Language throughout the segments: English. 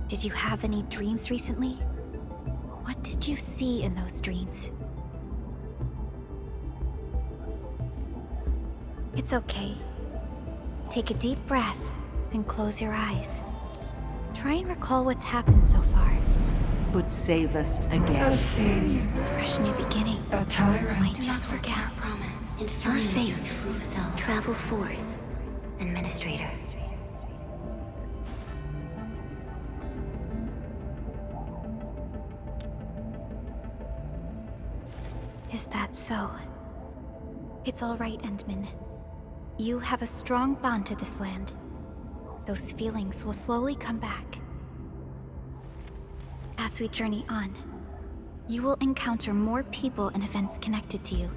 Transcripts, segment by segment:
Did you have any dreams recently? What did you see in those dreams? It's okay. Take a deep breath and close your eyes. Try and recall what's happened so far. Would save us again. A failure. It's a fresh new beginning. A tyrant. Might just forget our promise. And your find fate. your true self. Travel forth, Administrator. Is that so? It's all right, Endman. You have a strong bond to this land. Those feelings will slowly come back. As we journey on, you will encounter more people and events connected to you.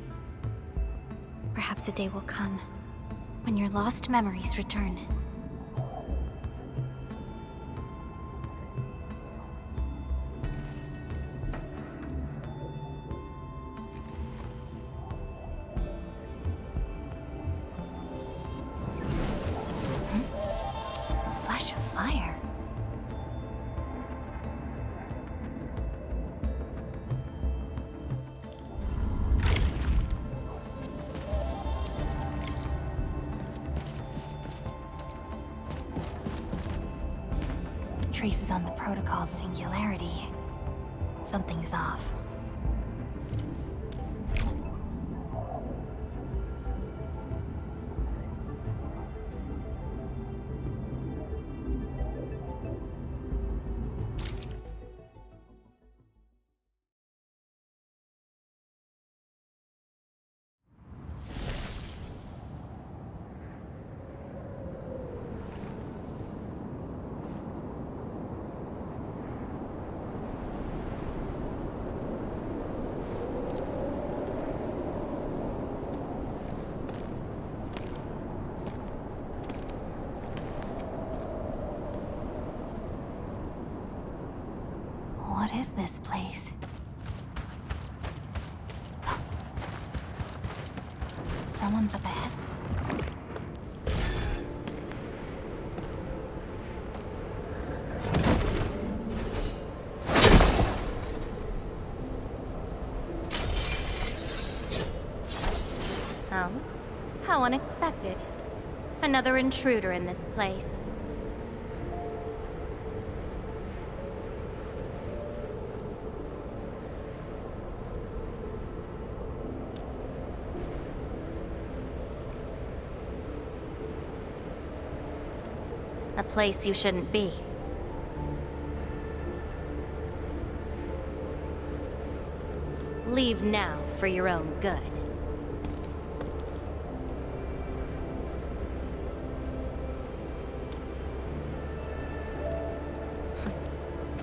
Perhaps a day will come when your lost memories return. A flash of fire. Traces on the protocol's singularity. Something's off. What is this place? Someone's up ahead. Oh? How unexpected. Another intruder in this place. A place you shouldn't be. Leave now for your own good.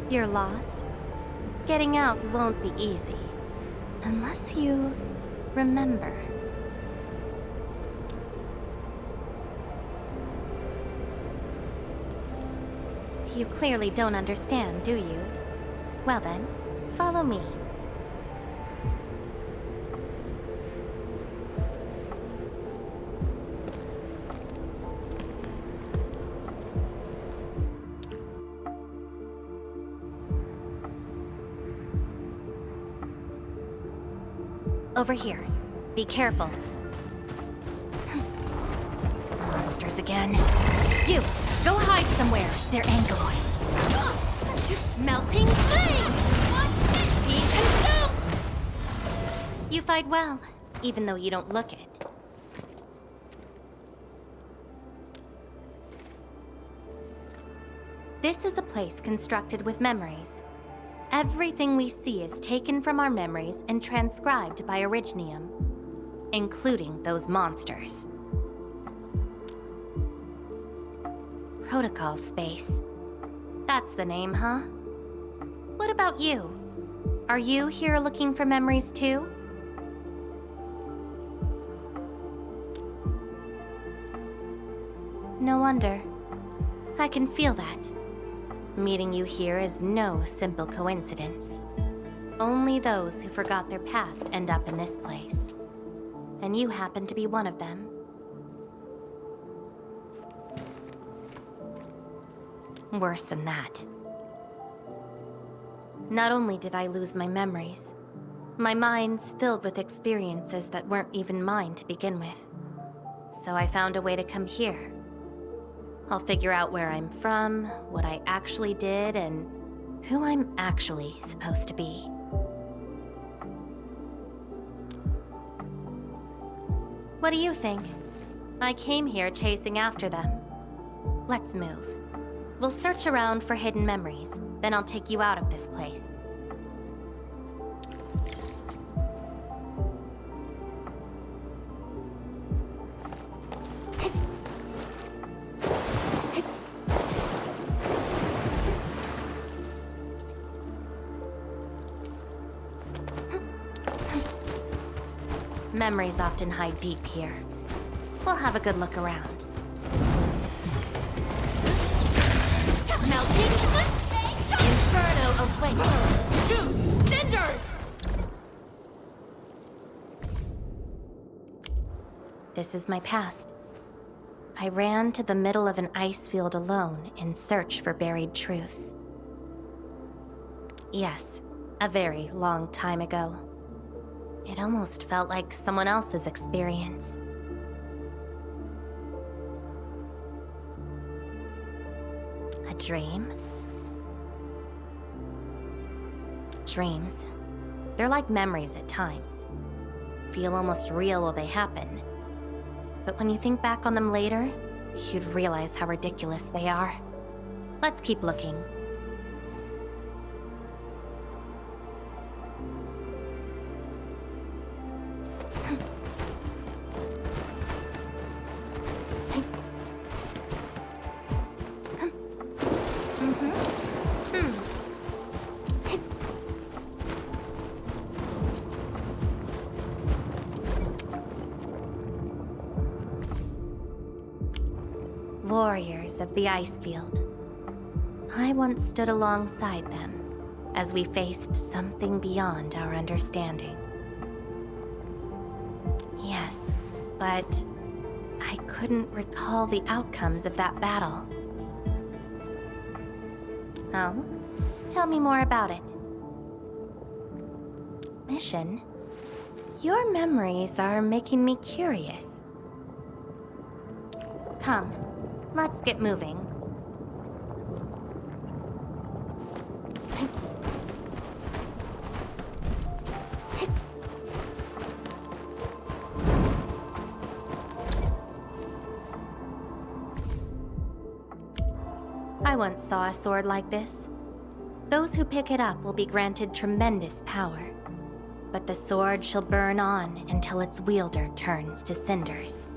You're lost? Getting out won't be easy. Unless you remember. You clearly don't understand, do you? Well then, follow me. Over here. Be careful. Monsters again. You! Go hide somewhere. They're angry. Melting flame! Be consumed! You fight well, even though you don't look it. This is a place constructed with memories. Everything we see is taken from our memories and transcribed by Originium, including those monsters. Protocol space. That's the name, huh? What about you? Are you here looking for memories too? No wonder. I can feel that. Meeting you here is no simple coincidence. Only those who forgot their past end up in this place. And you happen to be one of them. Worse than that. Not only did I lose my memories, my mind's filled with experiences that weren't even mine to begin with. So I found a way to come here. I'll figure out where I'm from, what I actually did, and who I'm actually supposed to be. What do you think? I came here chasing after them. Let's move. We'll search around for hidden memories, then I'll take you out of this place. Memories often hide deep here. We'll have a good look around. Melting Inferno awaits! Shoot! Cinders! This is my past. I ran to the middle of an ice field alone in search for buried truths. Yes, a very long time ago. It almost felt like someone else's experience. A dream? Dreams. They're like memories at times. Feel almost real while they happen. But when you think back on them later, you'd realize how ridiculous they are. Let's keep looking. Warriors of the ice field. I once stood alongside them as we faced something beyond our understanding. Yes, but I couldn't recall the outcomes of that battle. Oh? Tell me more about it. Mission? Your memories are making me curious. Come. Let's get moving. I once saw a sword like this. Those who pick it up will be granted tremendous power, but the sword shall burn on until its wielder turns to cinders.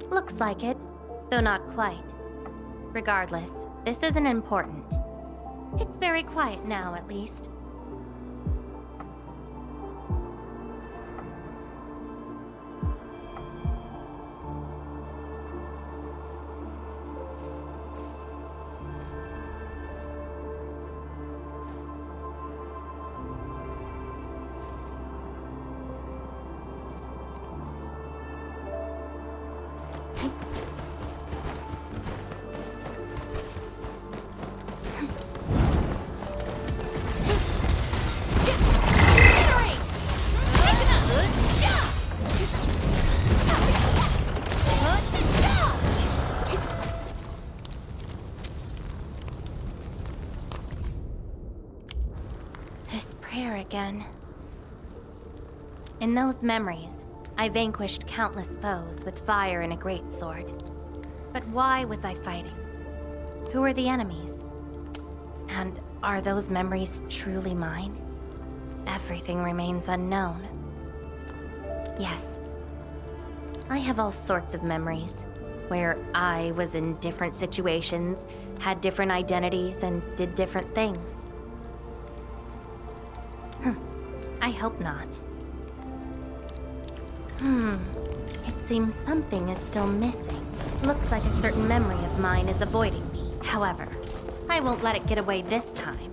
Looks like it. Though not quite. Regardless, this isn't important. It's very quiet now, at least. Again. In those memories, I vanquished countless foes with fire and a greatsword. But why was I fighting? Who are the enemies? And are those memories truly mine? Everything remains unknown. Yes, I have all sorts of memories, where I was in different situations, had different identities, and did different things. I hope not. It seems something is still missing. Looks like a certain memory of mine is avoiding me. However, I won't let it get away this time.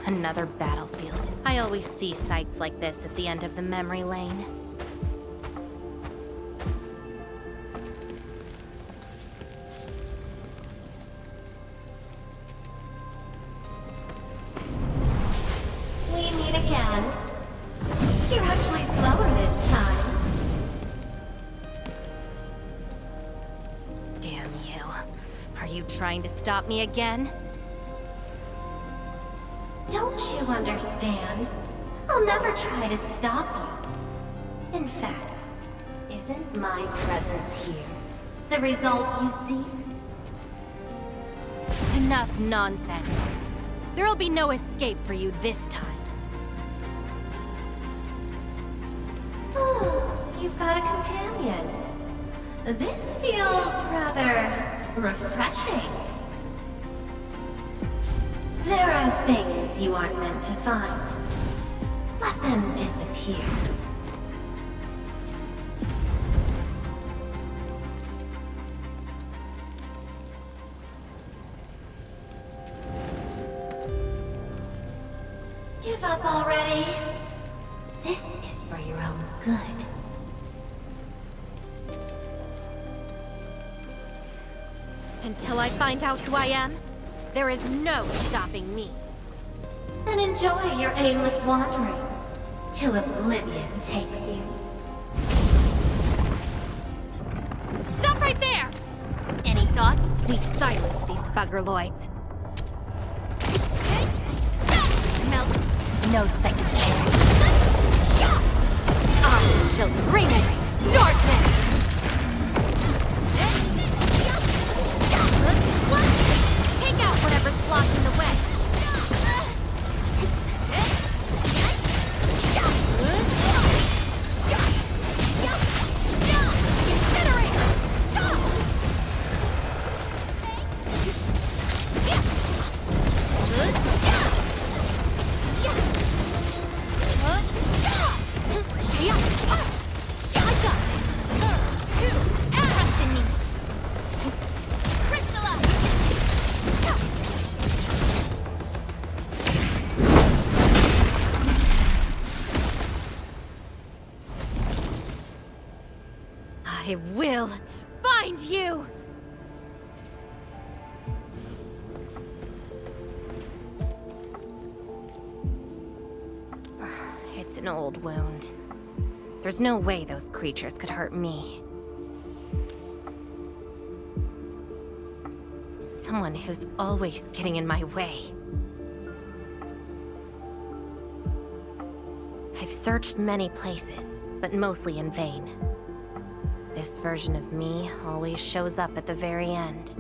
Another battlefield. I always see sights like this at the end of the memory lane. We meet again. You're actually slower this time. Damn you. Are you trying to stop me again? Don't you understand? I'll never try to stop you. In fact, isn't my presence here the result you seek? Enough nonsense. There'll be no escape for you this time. Oh, you've got a companion. This feels rather refreshing. There are things you aren't meant to find. Let them disappear. Give up already. This is for your own good. Until I find out who I am, there is no stopping me. Then enjoy your aimless wandering, till oblivion takes you. Stop right there! Any thoughts? We silence these buggerloids. Melt. No second chance. I shall bring it, darkness! Take out whatever's blocking the way. I will find you! It's an old wound. There's no way those creatures could hurt me. Someone who's always getting in my way. I've searched many places, but mostly in vain. This version of me always shows up at the very end.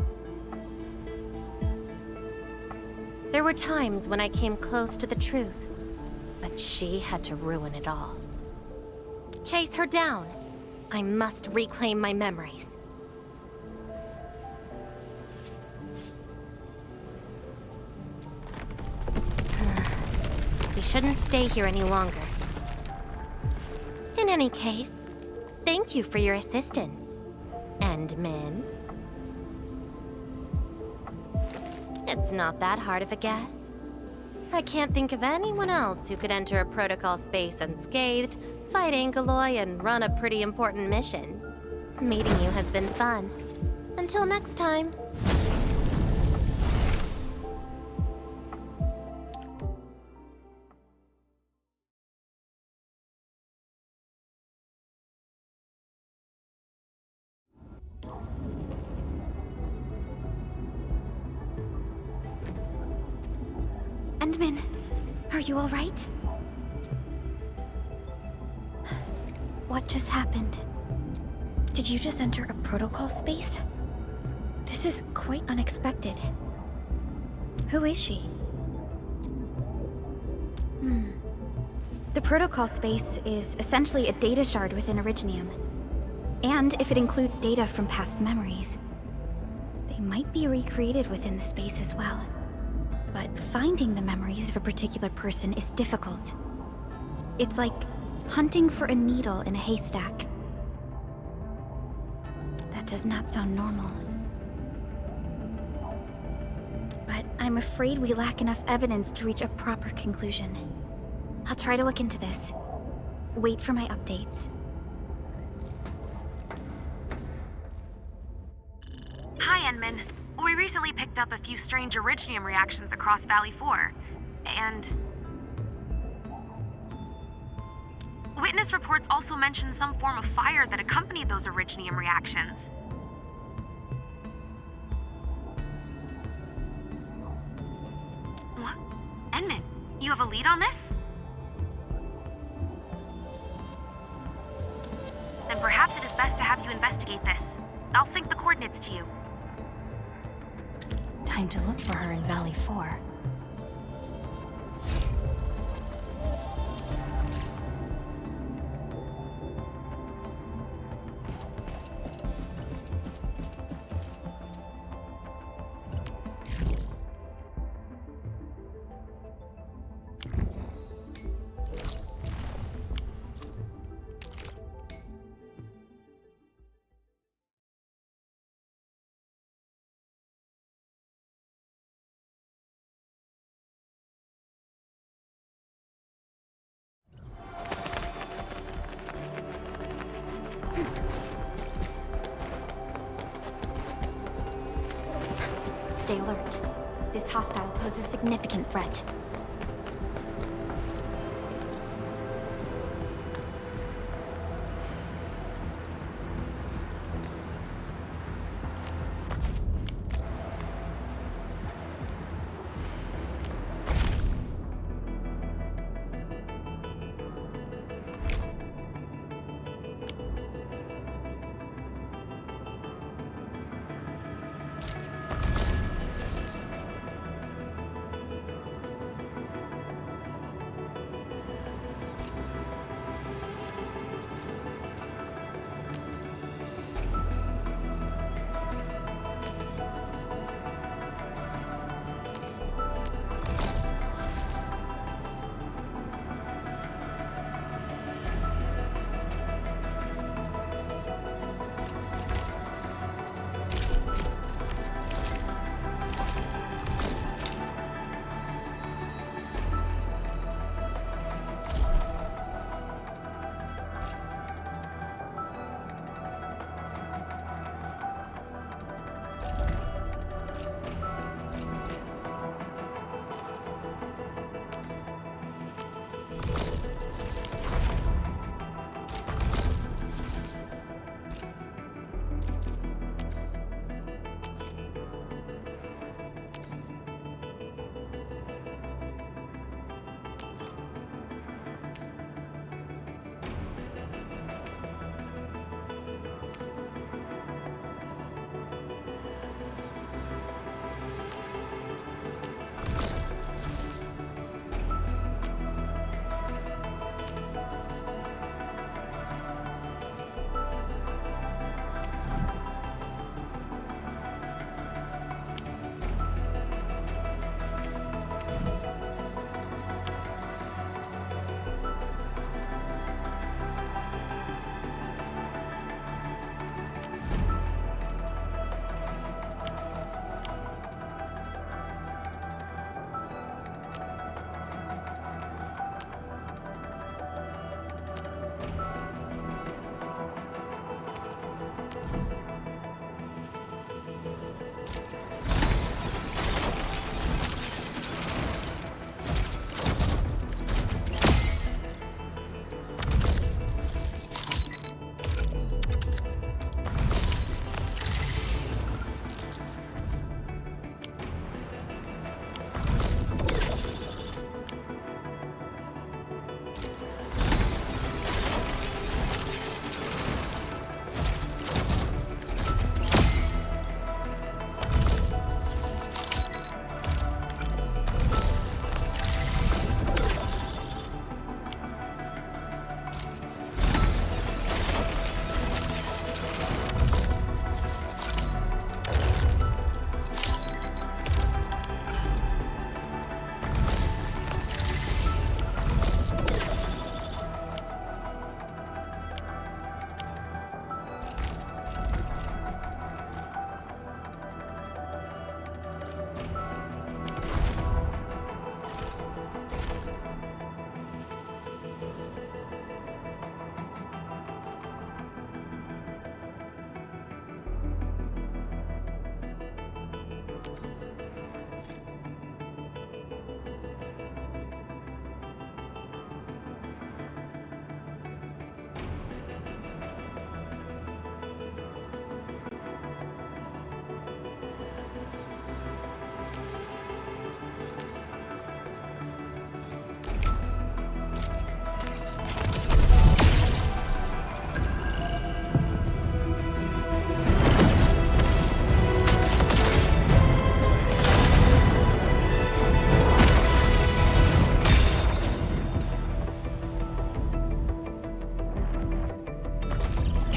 There were times when I came close to the truth, but she had to ruin it all. Chase her down. I must reclaim my memories. We shouldn't stay here any longer. In any case, thank you for your assistance, Endmin. It's not that hard of a guess. I can't think of anyone else who could enter a protocol space unscathed, fight Angeloi, and run a pretty important mission. Meeting you has been fun. Until next time. Endmin, are you all right? What just happened? Did you just enter a protocol space? This is quite unexpected. Who is she? The protocol space is essentially a data shard within Originium. And if it includes data from past memories, they might be recreated within the space as well. But finding the memories of a particular person is difficult. It's like hunting for a needle in a haystack. That does not sound normal. But I'm afraid we lack enough evidence to reach a proper conclusion. I'll try to look into this. Wait for my updates. Hi, Enman. We recently picked up a few strange originium reactions across Valley 4, and... Witness reports also mention some form of fire that accompanied those originium reactions. What? Enman, you have a lead on this? Then perhaps it is best to have you investigate this. I'll sync the coordinates to you. Time to look for her in Valley 4. Stay alert. This hostile poses significant threat.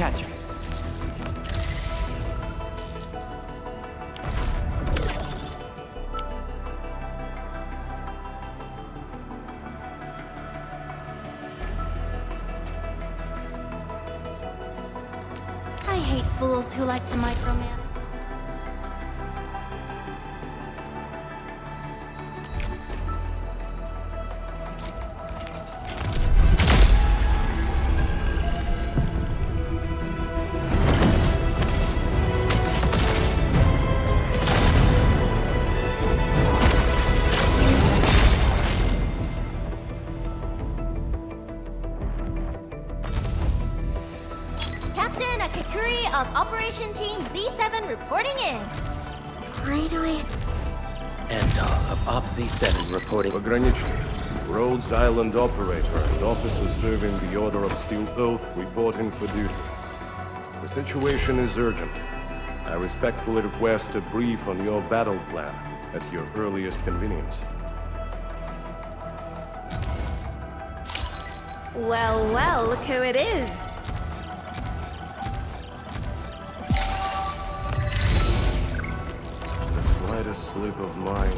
Catch him. I hate fools who like to micromanage. Of Operation Team Z7 reporting in. Why do I... Endfield of Op Z7 reporting. Arknights, Rhodes Island operator and officer serving the Order of Steel Oath reporting for duty. The situation is urgent. I respectfully request a brief on your battle plan at your earliest convenience. Well, well, look who it is. Slightest slip of mine.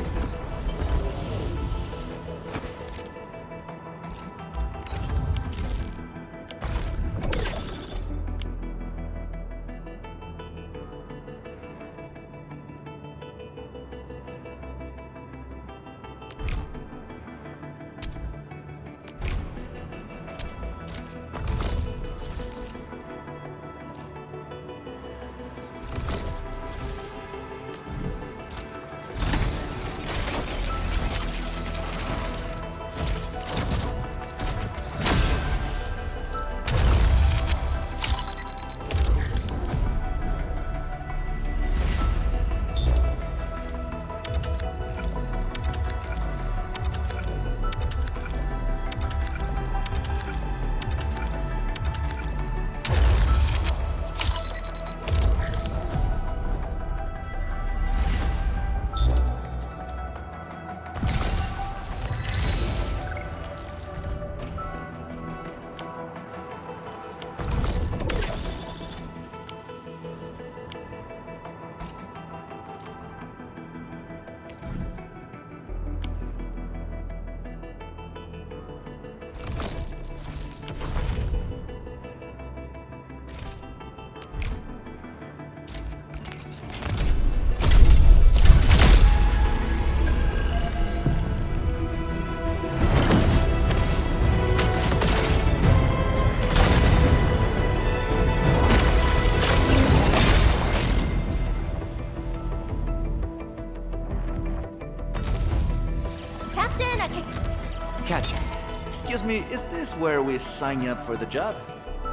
Catch him. Excuse me, is this where we sign up for the job?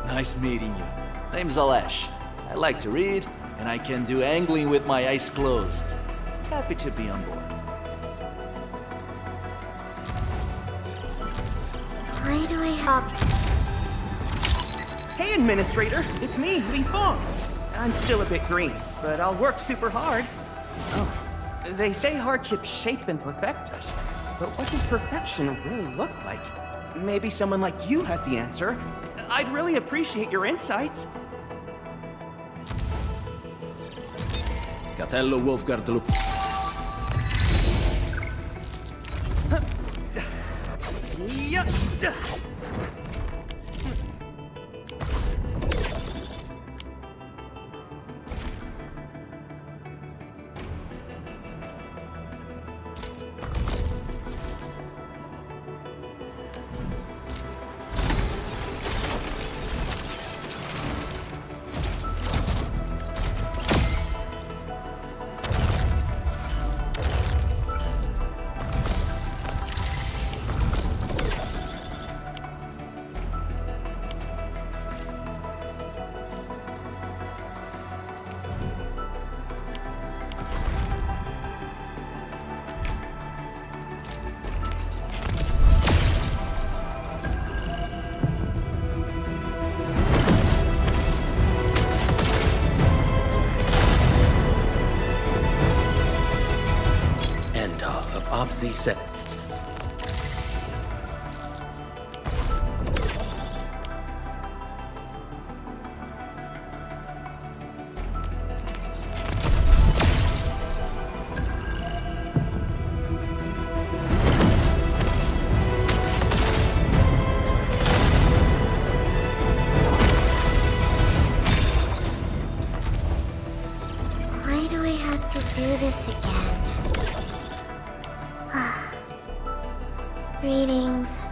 Nice meeting you. Name's Alesh. I like to read, and I can do angling with my eyes closed. Happy to be on board. Why do I have... Hey, Administrator! It's me, Li Fong. I'm still a bit green, but I'll work super hard. Oh, they say hardships shape and perfect us. But what does perfection really look like? Maybe someone like you has the answer. I'd really appreciate your insights. Catello Wolfgard Loop. Op Z7.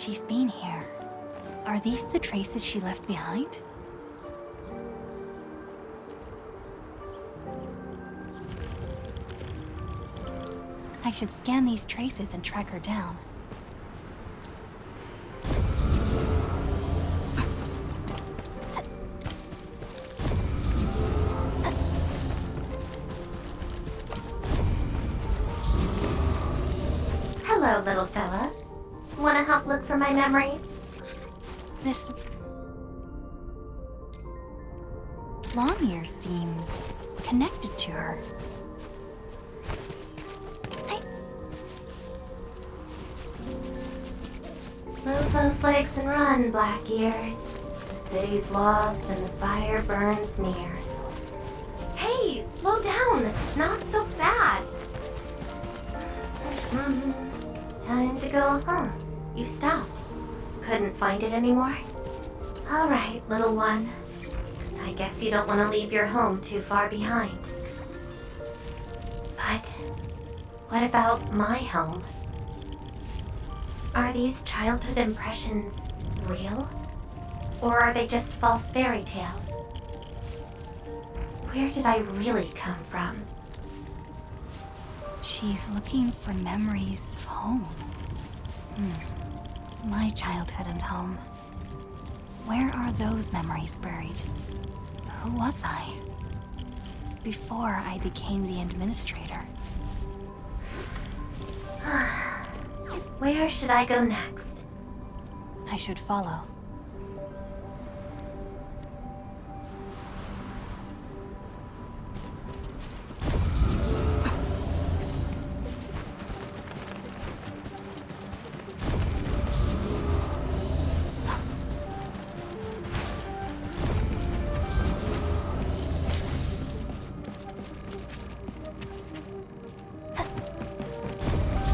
She's been here. Are these the traces she left behind? I should scan these traces and track her down. Hello, little fella. Wanna help look for my memories? This... Long-ear seems connected to her. Move those legs and run, Black Ears. The city's lost and the fire burns near. Hey, slow down! Not so fast! Time to go home. You stopped. Couldn't find it anymore? Alright, little one. I guess you don't want to leave your home too far behind. But what about my home? Are these childhood impressions real? Or are they just false fairy tales? Where did I really come from? She's looking for memories of home. My childhood and home. Where are those memories buried? Who was I? Before I became the administrator. Where should I go next? I should follow.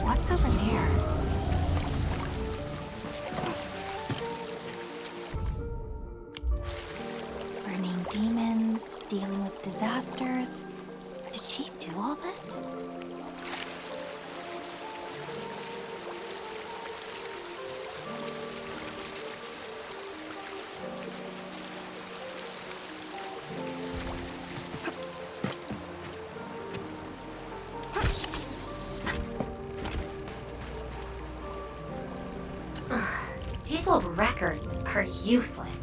What's over there? Burning demons, dealing with disasters. Did she do all this? These old records are useless.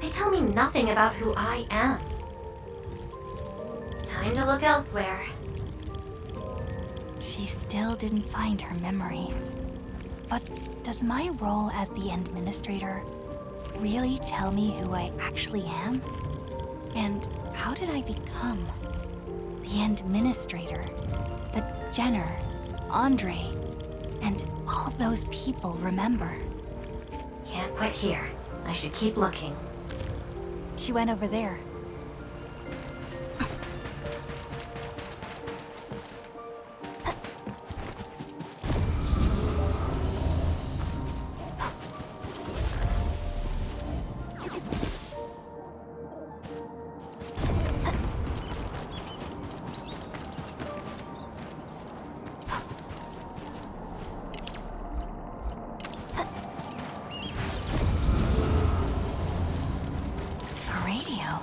They tell me nothing about who I am. Time to look elsewhere. She still didn't find her memories. But does my role as the administrator really tell me who I actually am? And how did I become the administrator that Jenner, Andre, and all those people remember? Can't quit here. I should keep looking. She went over there. A radio.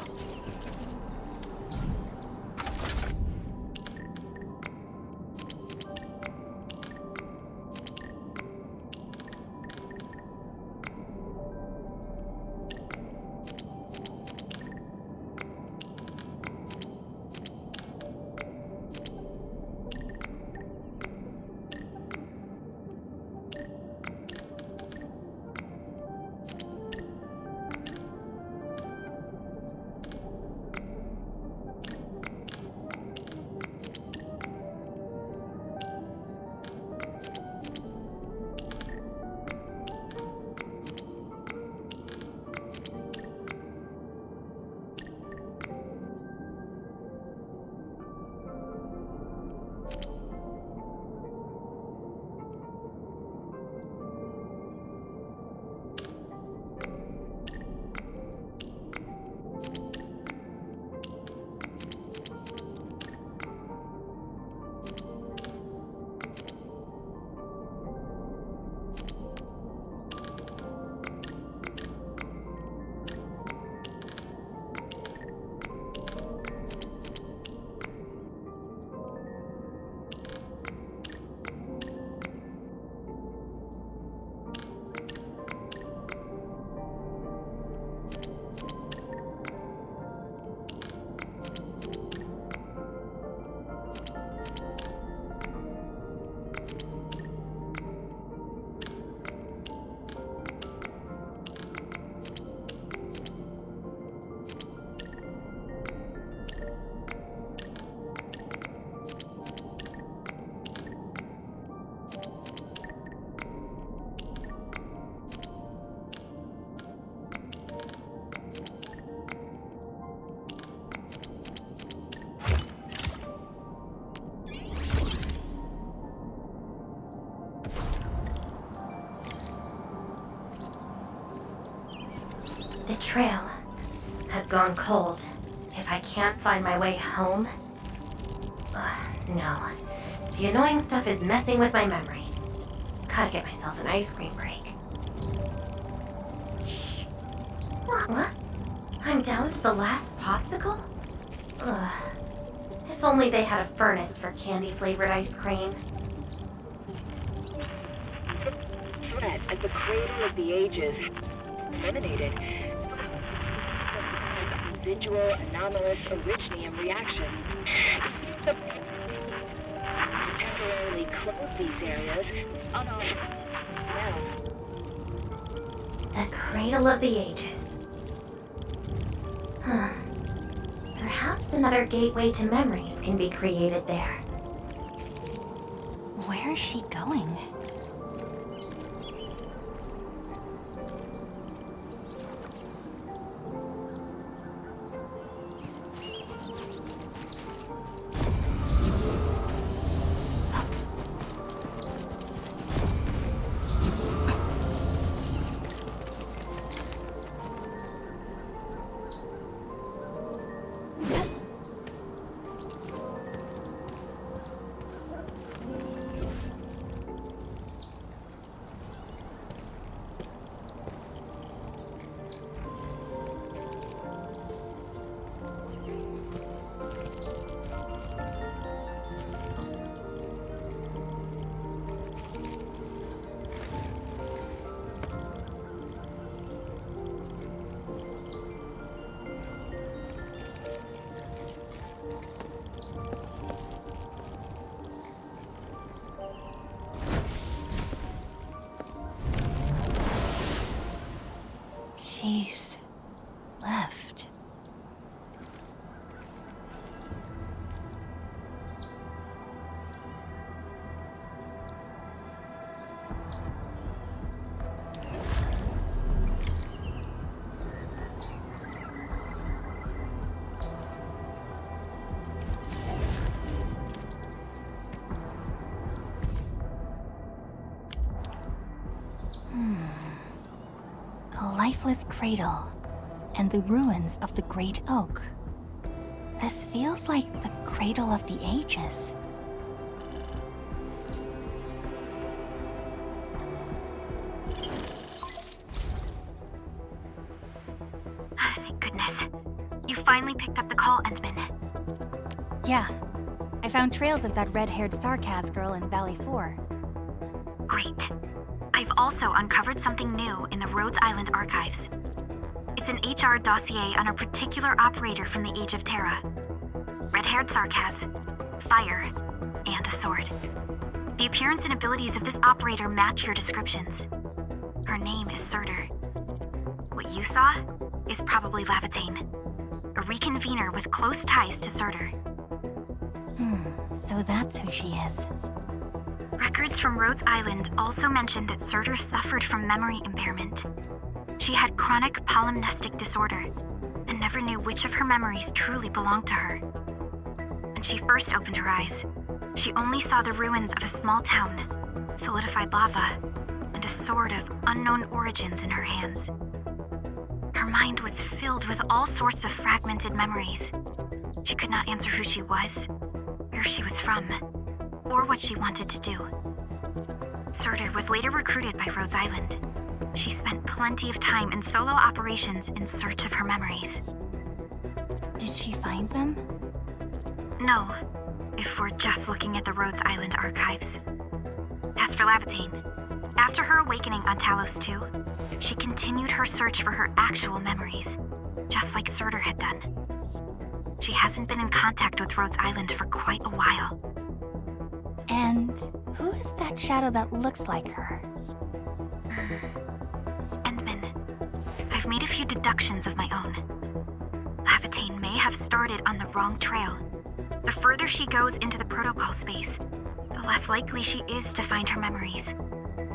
trail has gone cold. If I can't find my way home... no. The annoying stuff is messing with my memories. Gotta get myself an ice cream break. What? I'm down to the last popsicle? Ugh. If only they had a furnace for candy-flavored ice cream. Threat at the cradle of the ages. Eliminated. Residual anomalous originium reaction. To temporarily close these areas on our... The cradle of the ages. Huh. Perhaps another gateway to memories can be created there. Where is she going? She's left. A lifeless cradle, and the ruins of the Great Oak. This feels like the cradle of the ages. Thank goodness. You finally picked up the call, Endman. Yeah, I found trails of that red-haired Sarkaz girl in Valley 4. Great. I've also uncovered something new in the Rhodes Island archives. It's an HR dossier on a particular operator from the Age of Terra. Red-haired Sarkaz, fire, and a sword. The appearance and abilities of this operator match your descriptions. Her name is Surtr. What you saw is probably Laevatain, a reconvener with close ties to Surtr. So that's who she is. Records from Rhodes Island also mention that Surtr suffered from memory impairment. She had chronic polymnestic disorder, and never knew which of her memories truly belonged to her. When she first opened her eyes, she only saw the ruins of a small town, solidified lava, and a sword of unknown origins in her hands. Her mind was filled with all sorts of fragmented memories. She could not answer who she was, where she was from, or what she wanted to do. Surtr was later recruited by Rhodes Island. She spent plenty of time in solo operations in search of her memories. Did she find them? No, if we're just looking at the Rhodes Island archives. As for Laevatain, after her awakening on Talos 2, she continued her search for her actual memories, just like Surtr had done. She hasn't been in contact with Rhodes Island for quite a while. And who is that shadow that looks like her? Endman, I've made a few deductions of my own. Laevatain may have started on the wrong trail. The further she goes into the protocol space, the less likely she is to find her memories.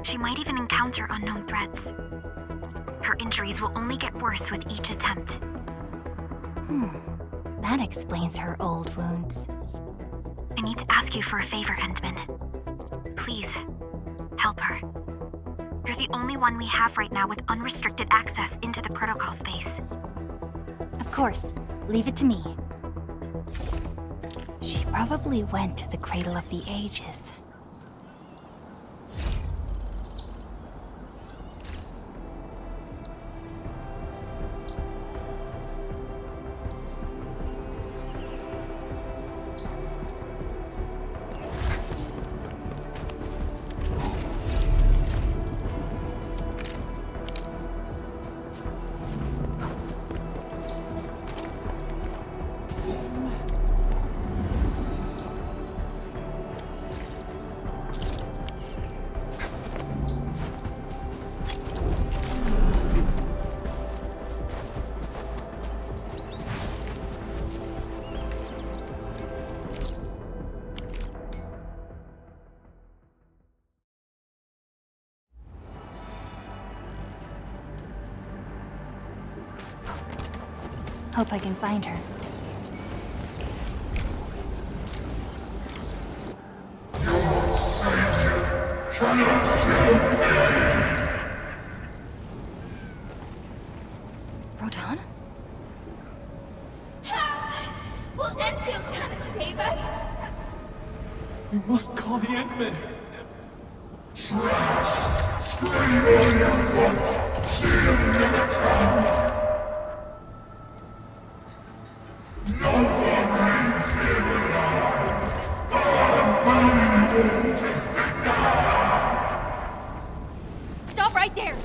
She might even encounter unknown threats. Her injuries will only get worse with each attempt. That explains her old wounds. I need to ask you for a favor, Endman. Please, help her. You're the the only one we have right now with unrestricted access into the protocol space. Of course. Leave it to me. She probably went to the Cradle of the Ages. Hope I can find her. Your savior cannot kill me. Rodan? Will Endfield come and save us? We must call the Endmen. Trash! Scream all you want! She'll never come! No one leaves here alive! I'm burning you to cinder! Stop right there!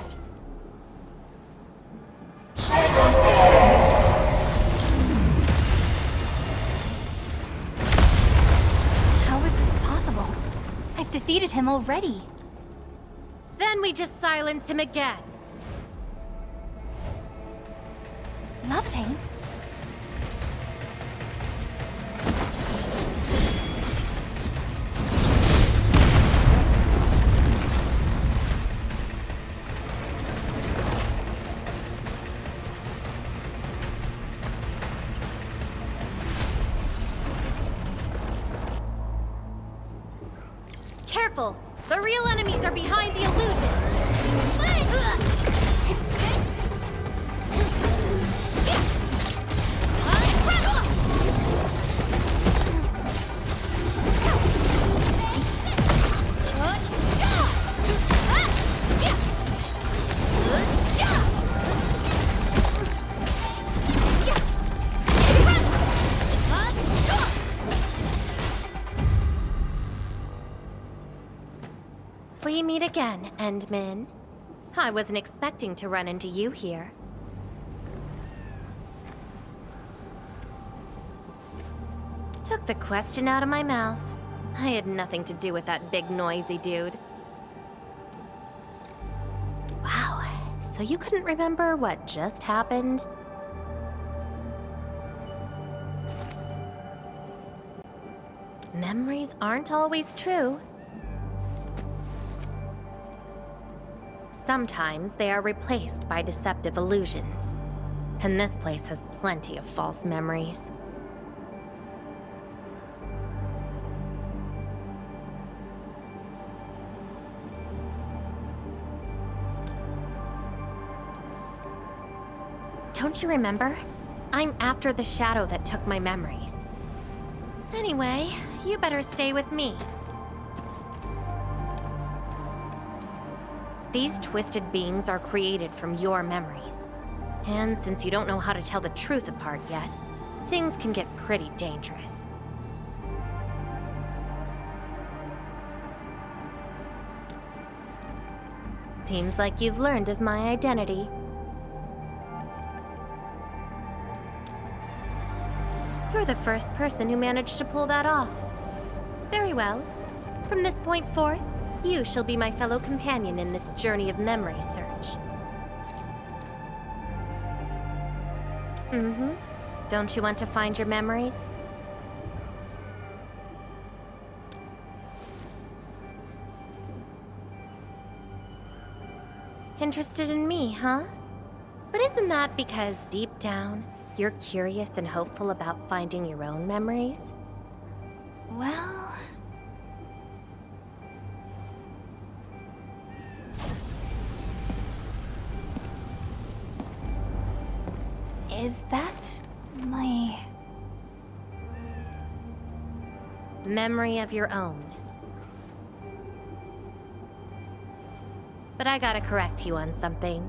Southern Falls! How is this possible? I've defeated him already. Then we just silence him again. Laevatain? Careful! The real enemies are behind the illusion! We meet again, Endmin. I wasn't expecting to run into you here. Took the question out of my mouth. I had nothing to do with that big noisy dude. Wow, so you couldn't remember what just happened? Memories aren't always true. Sometimes they are replaced by deceptive illusions. And this place has plenty of false memories. Don't you remember? I'm after the shadow that took my memories. Anyway, you better stay with me. These twisted beings are created from your memories. And since you don't know how to tell the truth apart yet, things can get pretty dangerous. Seems like you've learned of my identity. You're the first person who managed to pull that off. Very well. From this point forth, you shall be my fellow companion in this journey of memory search. Mm-hmm. Don't you want to find your memories? Interested in me, huh? But isn't that because deep down, you're curious and hopeful about finding your own memories? Well... Is that my... Memory of your own. But I gotta correct you on something.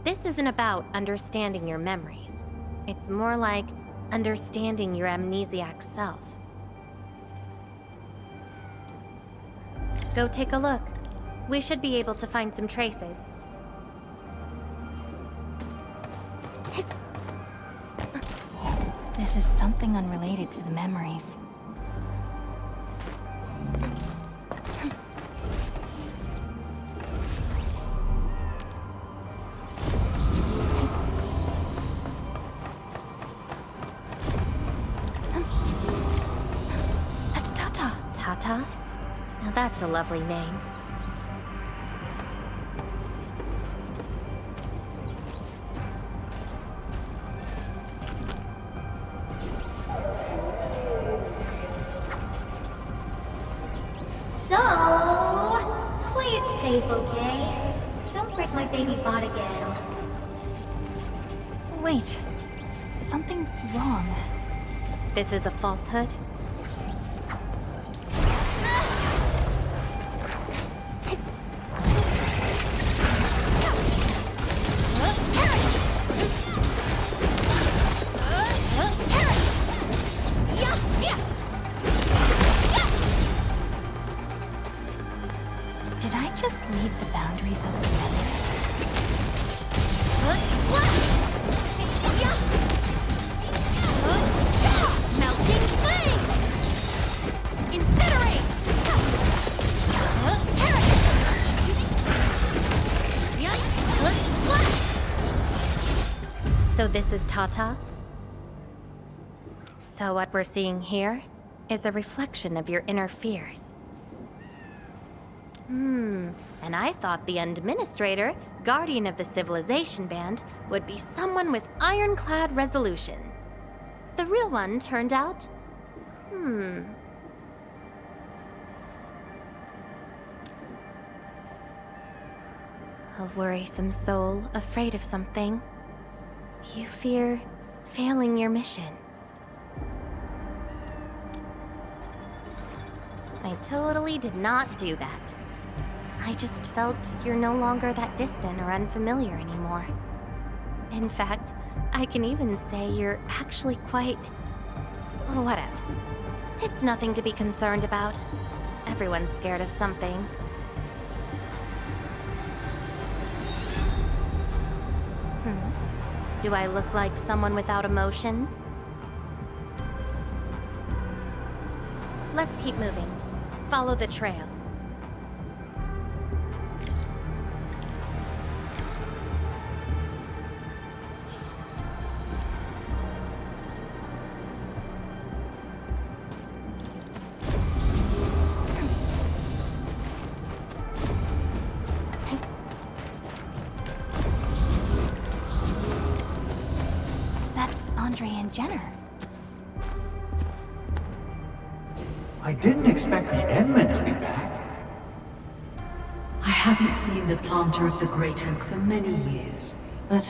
This isn't about understanding your memories. It's more like understanding your amnesiac self. Go take a look. We should be able to find some traces. This is something unrelated to the memories. That's Tata. Tata? Now that's a lovely name. So, play it safe, okay? Don't break my baby bot again. Wait, something's wrong. This is a falsehood? Did I just leave the boundaries of the nether? Melting flame! Incinerate! So this is Tata? So what we're seeing here is a reflection of your inner fears. And I thought the Administrator, Guardian of the Civilization Band, would be someone with ironclad resolution. The real one turned out... A worrisome soul, afraid of something. You fear failing your mission. I totally did not do that. I just felt you're no longer that distant or unfamiliar anymore. In fact, I can even say you're actually quite... whatevs. It's nothing to be concerned about. Everyone's scared of something. Do I look like someone without emotions? Let's keep moving. Follow the trail. Jenner. I didn't expect the Endmen to be back. I haven't seen the planter of the Great Oak for many years, but...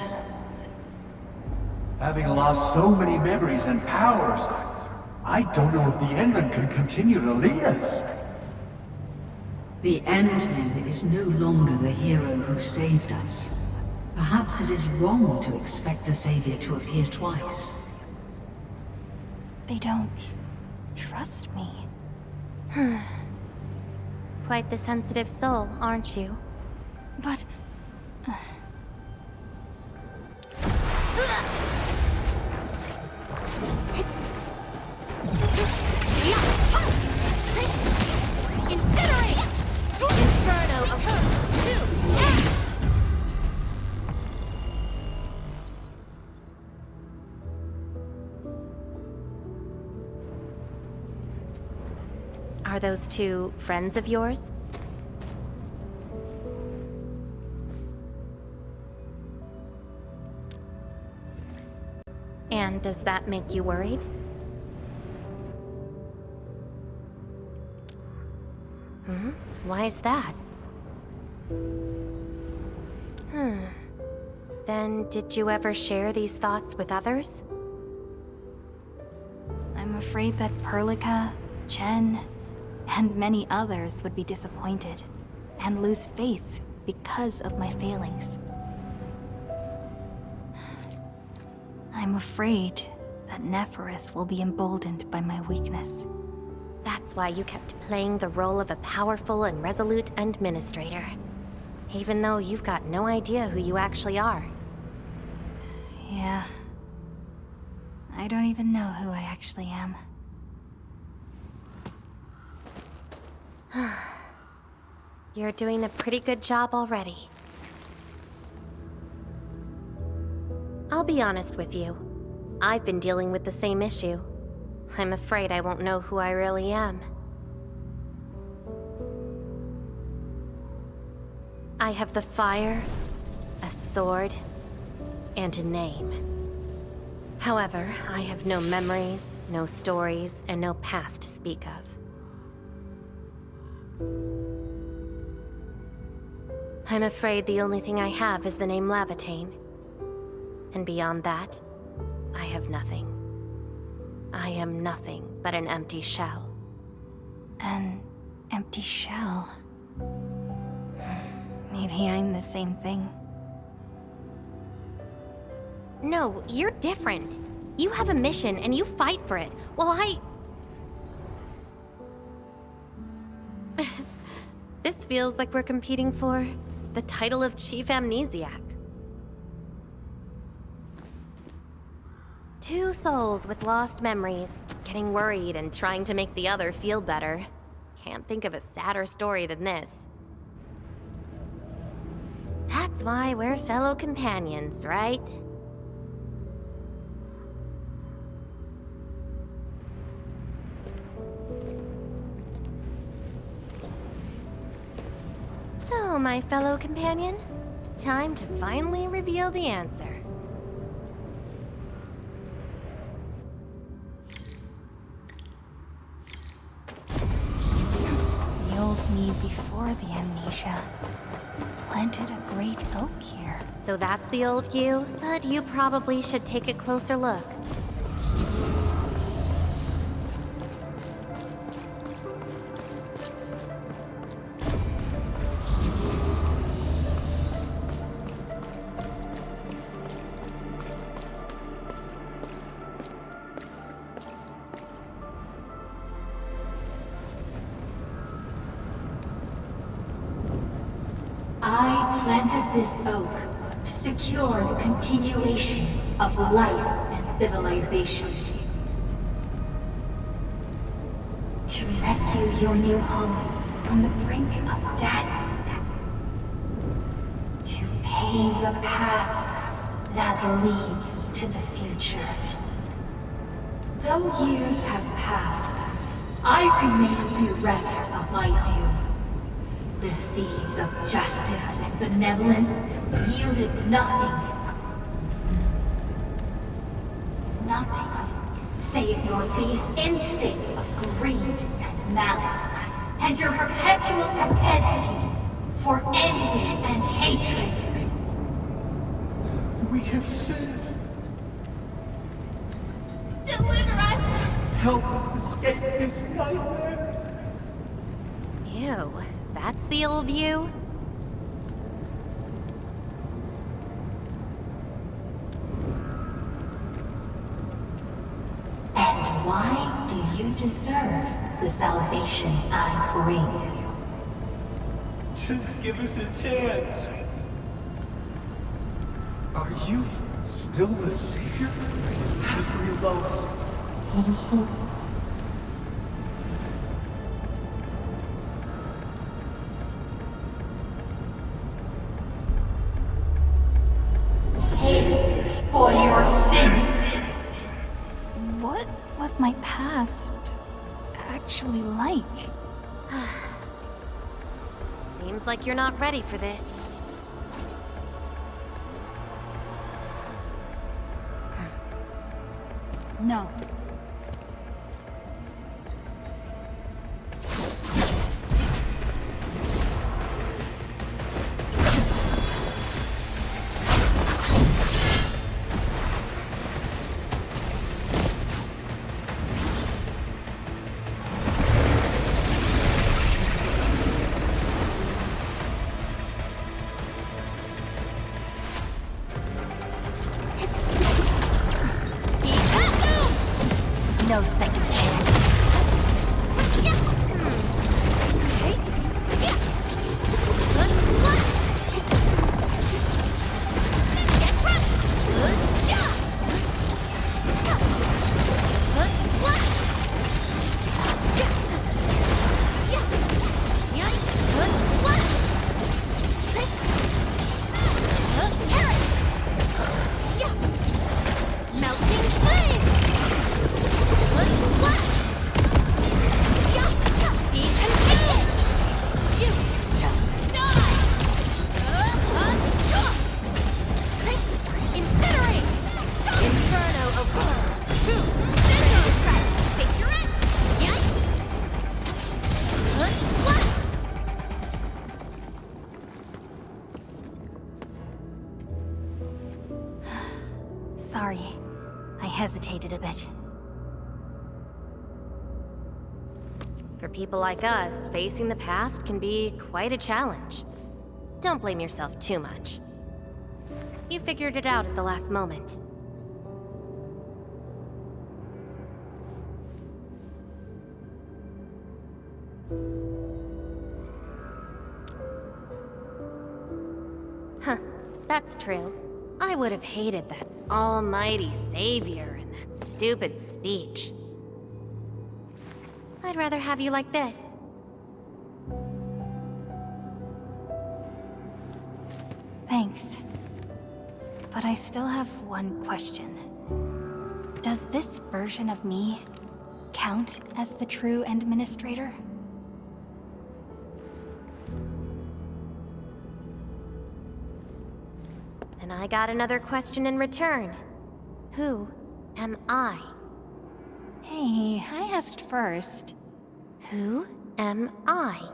Having lost so many memories and powers, I don't know if the Endmen can continue to lead us. The Endman is no longer the hero who saved us. Perhaps it is wrong to expect the Savior to appear twice. They don't trust me. Quite the sensitive soul, aren't you? But... Incinerate! Inferno of her! Are those two friends of yours? And does that make you worried? Why is that? Then, did you ever share these thoughts with others? I'm afraid that Perlica, Chen, and many others would be disappointed and lose faith because of my failings. I'm afraid that Neferith will be emboldened by my weakness. That's why you kept playing the role of a powerful and resolute administrator, even though you've got no idea who you actually are. Yeah. I don't even know who I actually am. You're doing a pretty good job already. I'll be honest with you. I've been dealing with the same issue. I'm afraid I won't know who I really am. I have the fire, a sword, and a name. However, I have no memories, no stories, and no past to speak of. I'm afraid the only thing I have is the name Laevatain. And beyond that, I have nothing. I am nothing but an empty shell. An empty shell? Maybe I'm the same thing. No, you're different. You have a mission and you fight for it, while This feels like we're competing for the title of Chief Amnesiac. Two souls with lost memories, getting worried and trying to make the other feel better. Can't think of a sadder story than this. That's why we're fellow companions, right? So, my fellow companion, time to finally reveal the answer. The old me before the amnesia planted a great oak here. So that's the old you? But you probably should take a closer look. I planted this oak to secure the continuation of life and civilization. To rescue your new homes from the brink of death. To pave a path that leads to the future. Though years have passed, I remain bereft of my doom. The seas of justice and benevolence yielded nothing. Nothing, save your base instincts of greed and malice, and your perpetual propensity for envy and hatred. We have sinned. Deliver us! Help us escape this nightmare. Ew, that's the old you? And why do you deserve the salvation I bring? Just give us a chance. Are you still the savior? Have we lost all hope? Pay for your sins! What was my past actually like? Seems like you're not ready for this. No. No second chance. Sorry, I hesitated a bit. For people like us, facing the past can be quite a challenge. Don't blame yourself too much. You figured it out at the last moment. Huh, that's true. I would have hated that almighty savior and that stupid speech. I'd rather have you like this. Thanks. But I still have one question. Does this version of me count as the true administrator? And I got another question in return. Who am I? Hey, I asked first. Who am I?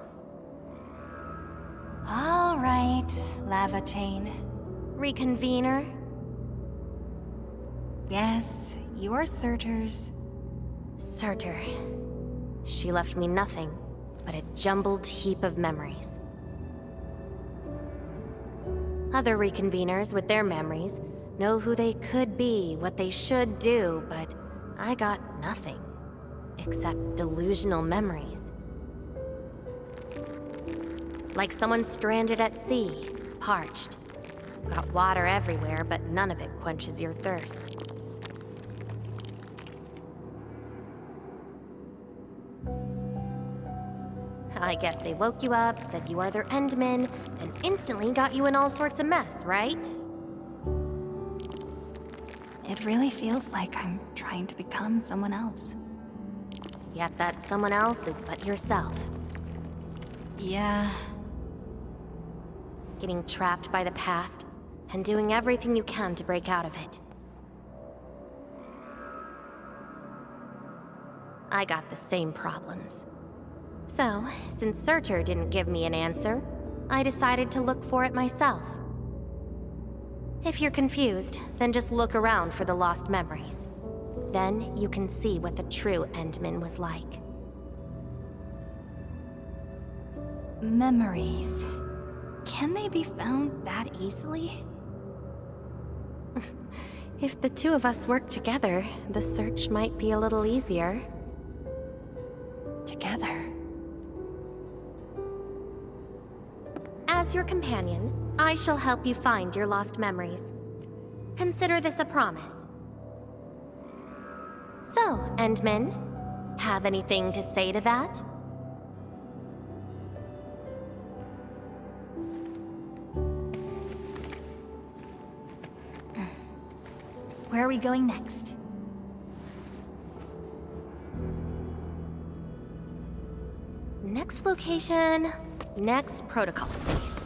All right, Laevatain. Reconvener? Yes, you are Surtr's. Surtr. She left me nothing but a jumbled heap of memories. Other reconveners with their memories know who they could be, what they should do, but I got nothing. Except delusional memories. Like someone stranded at sea, parched. Got water everywhere, but none of it quenches your thirst. I guess they woke you up, said you are their endman, and instantly got you in all sorts of mess, right? It really feels like I'm trying to become someone else. Yet that someone else is but yourself. Yeah. Getting trapped by the past, and doing everything you can to break out of it. I got the same problems. So, since Surtr didn't give me an answer, I decided to look for it myself. If you're confused, then just look around for the lost memories. Then you can see what the true Endman was like. Memories. Can they be found that easily? If the two of us work together, the search might be a little easier. Together? As your companion, I shall help you find your lost memories. Consider this a promise. So, Endman, have anything to say to that? Where are we going next? Next location, next protocol space.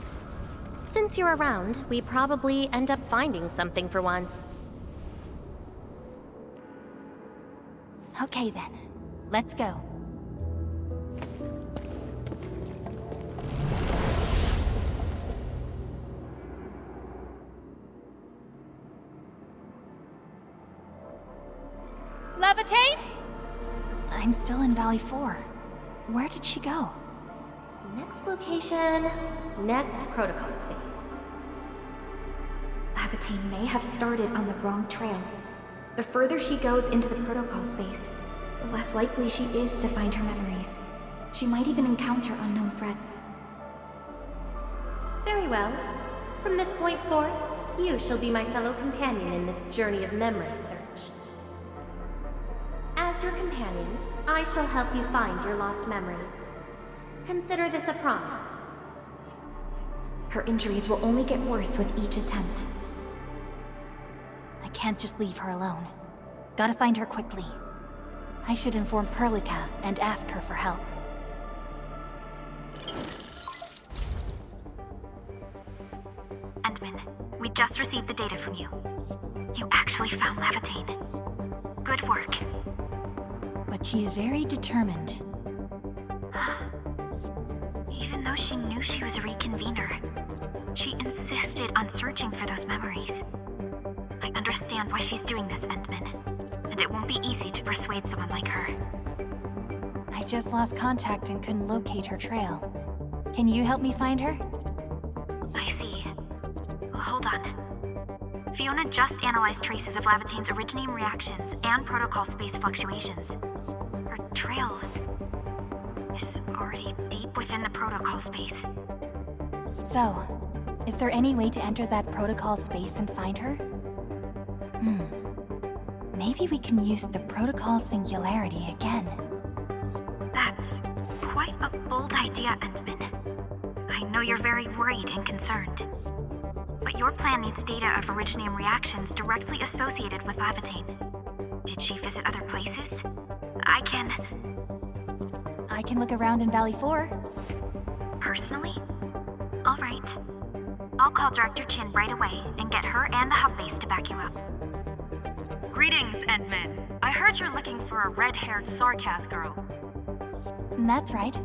Since you're around, we probably end up finding something for once. Okay then, let's go. Laevatain? I'm still in Valley 4. Where did she go? Next location, next protocol space. Laevatain may have started on the wrong trail. The further she goes into the protocol space, the less likely she is to find her memories. She might even encounter unknown threats. Very well. From this point forth, you shall be my fellow companion in this journey of memory search. As your companion, I shall help you find your lost memories. Consider this a promise. Her injuries will only get worse with each attempt. I can't just leave her alone. Gotta find her quickly. I should inform Perlica and ask her for help. Endman, we just received the data from you. You actually found Laevatain. Good work. But she is very determined. Even though she knew she was a reconvener, she insisted on searching for those memories. I understand why she's doing this, Endman, and it won't be easy to persuade someone like her. I just lost contact and couldn't locate her trail. Can you help me find her? I see. Hold on. Fiona just analyzed traces of Laevatain's originium reactions and protocol space fluctuations. Her trail is already deep within the protocol space. So, is there any way to enter that protocol space and find her? Maybe we can use the protocol singularity again. That's quite a bold idea, Endman. I know you're very worried and concerned. But your plan needs data of originium reactions directly associated with Laevatain. Did she visit other places? I can look around in Valley 4. Personally? All right. I'll call Director Chin right away and get her and the hub base to back you up. Greetings, Endman. I heard you're looking for a red-haired Sarkaz girl. That's right.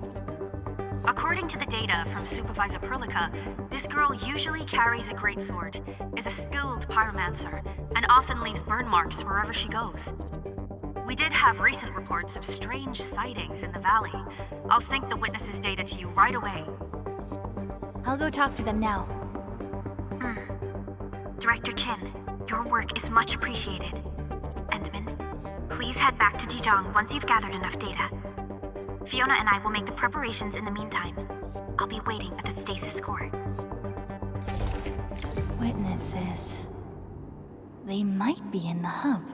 According to the data from Supervisor Perlica, this girl usually carries a greatsword, is a skilled pyromancer, and often leaves burn marks wherever she goes. We did have recent reports of strange sightings in the valley. I'll sync the witnesses' data to you right away. I'll go talk to them now. Director Chin, your work is much appreciated. Endman, please head back to Dijong once you've gathered enough data. Fiona and I will make the preparations in the meantime. I'll be waiting at the stasis core. Witnesses. They might be in the hub.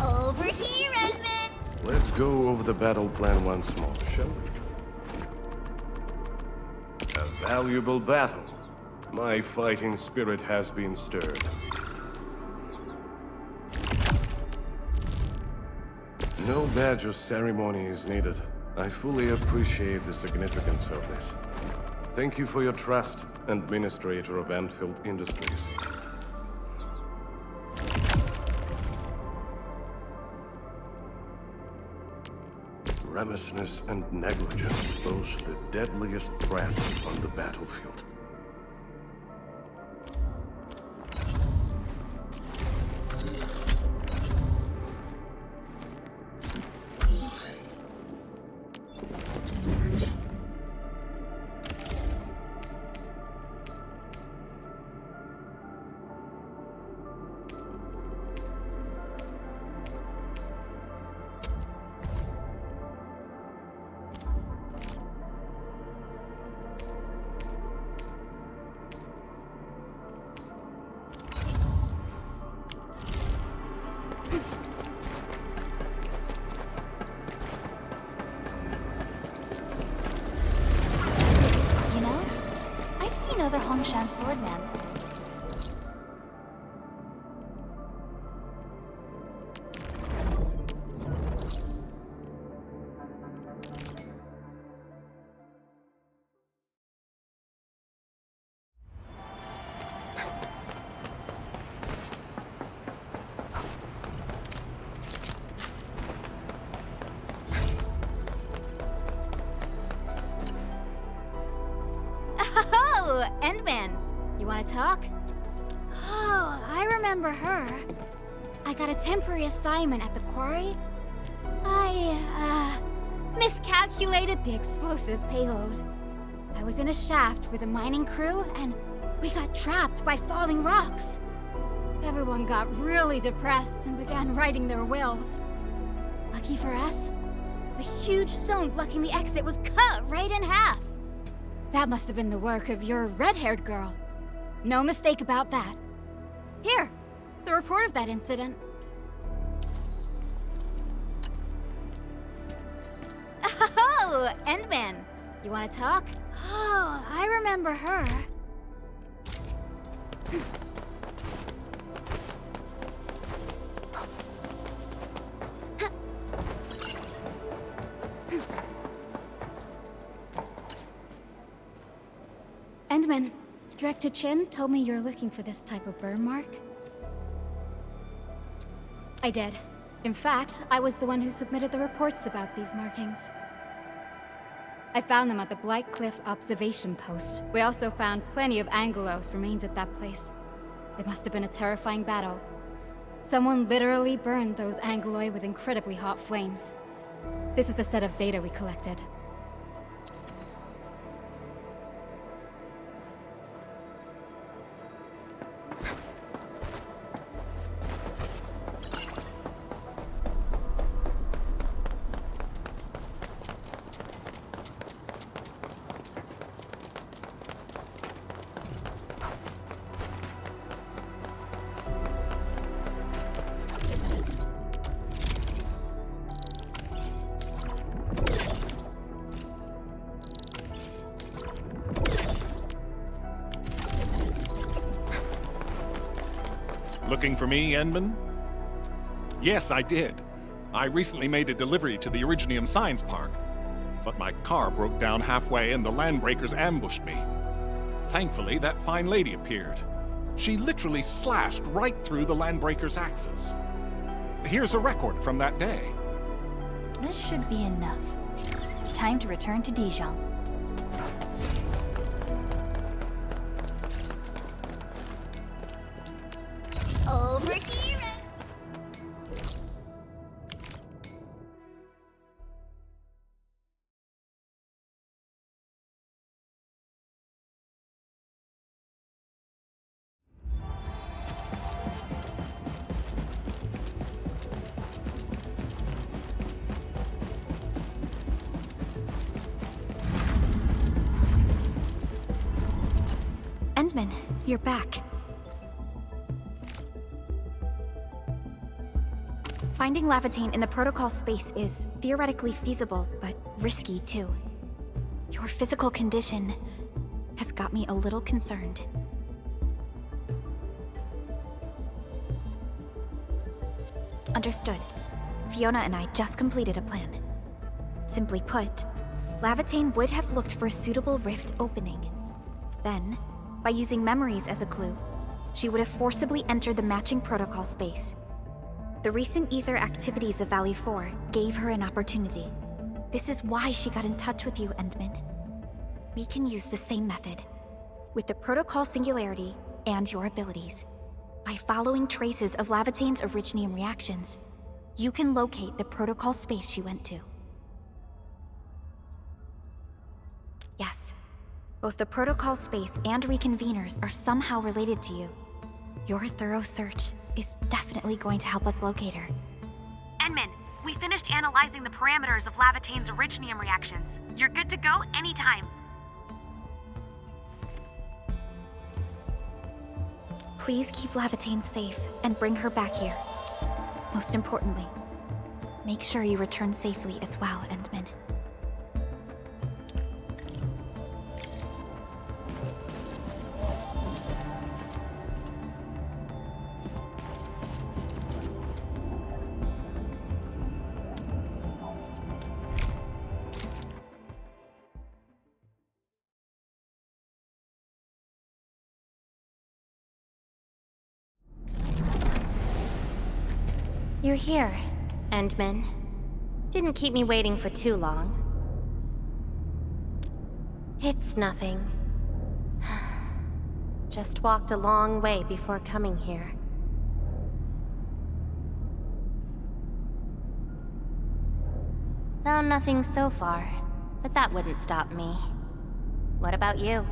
Over here, Endman! Let's go over the battle plan once more, shall we? A valuable battle. My fighting spirit has been stirred. No badge or ceremony is needed. I fully appreciate the significance of this. Thank you for your trust, Administrator of Endfield Industries. Remissness and negligence pose the deadliest threat on the battlefield. Other Hongshan swordman. Endman, you want to talk? Oh, I remember her. I got a temporary assignment at the quarry. I, miscalculated the explosive payload. I was in a shaft with a mining crew, and We got trapped by falling rocks. Everyone got really depressed and began writing their wills. Lucky for us, a huge stone blocking the exit was cut right in half. That must have been the work of your red-haired girl. No mistake about that. Here, the report of that incident. Oh, Endman. You want to talk? Oh, I remember her. Endman, Director Chin told me you're looking for this type of burn mark. I did. In fact, I was the one who submitted the reports about these markings. I found them at the Blight Cliff observation post. We also found plenty of Angelos remains at that place. It must have been a terrifying battle. Someone literally burned those Angeloi with incredibly hot flames. This is a set of data we collected. Looking for me, Endman? Yes, I did. I recently made a delivery to the Originium Science Park, but my car broke down halfway and the Landbreakers ambushed me. Thankfully, that fine lady appeared. She literally slashed right through the Landbreakers' axes. Here's a record from that day. This should be enough. Time to return to Dijon. Over here! Endman, you're back. Finding Laevatain in the protocol space is theoretically feasible, but risky too. Your physical condition has got me a little concerned. Understood. Fiona and I just completed a plan. Simply put, Laevatain would have looked for a suitable rift opening. Then, by using memories as a clue, she would have forcibly entered the matching protocol space. The recent ether activities of Valley 4 gave her an opportunity. This is why she got in touch with you, Endman. We can use the same method, with the protocol singularity and your abilities. By following traces of Laevatain's Originium reactions, you can locate the protocol space she went to. Yes, both the protocol space and reconveners are somehow related to you. Your thorough search is definitely going to help us locate her. Endman, we finished analyzing the parameters of Laevatain's Originium reactions. You're good to go anytime. Please keep Laevatain safe and bring her back here. Most importantly, make sure you return safely as well, Endman. You're here, Endman. Didn't keep me waiting for too long. It's nothing. Just walked a long way before coming here. Found nothing so far, but that wouldn't stop me. What about you?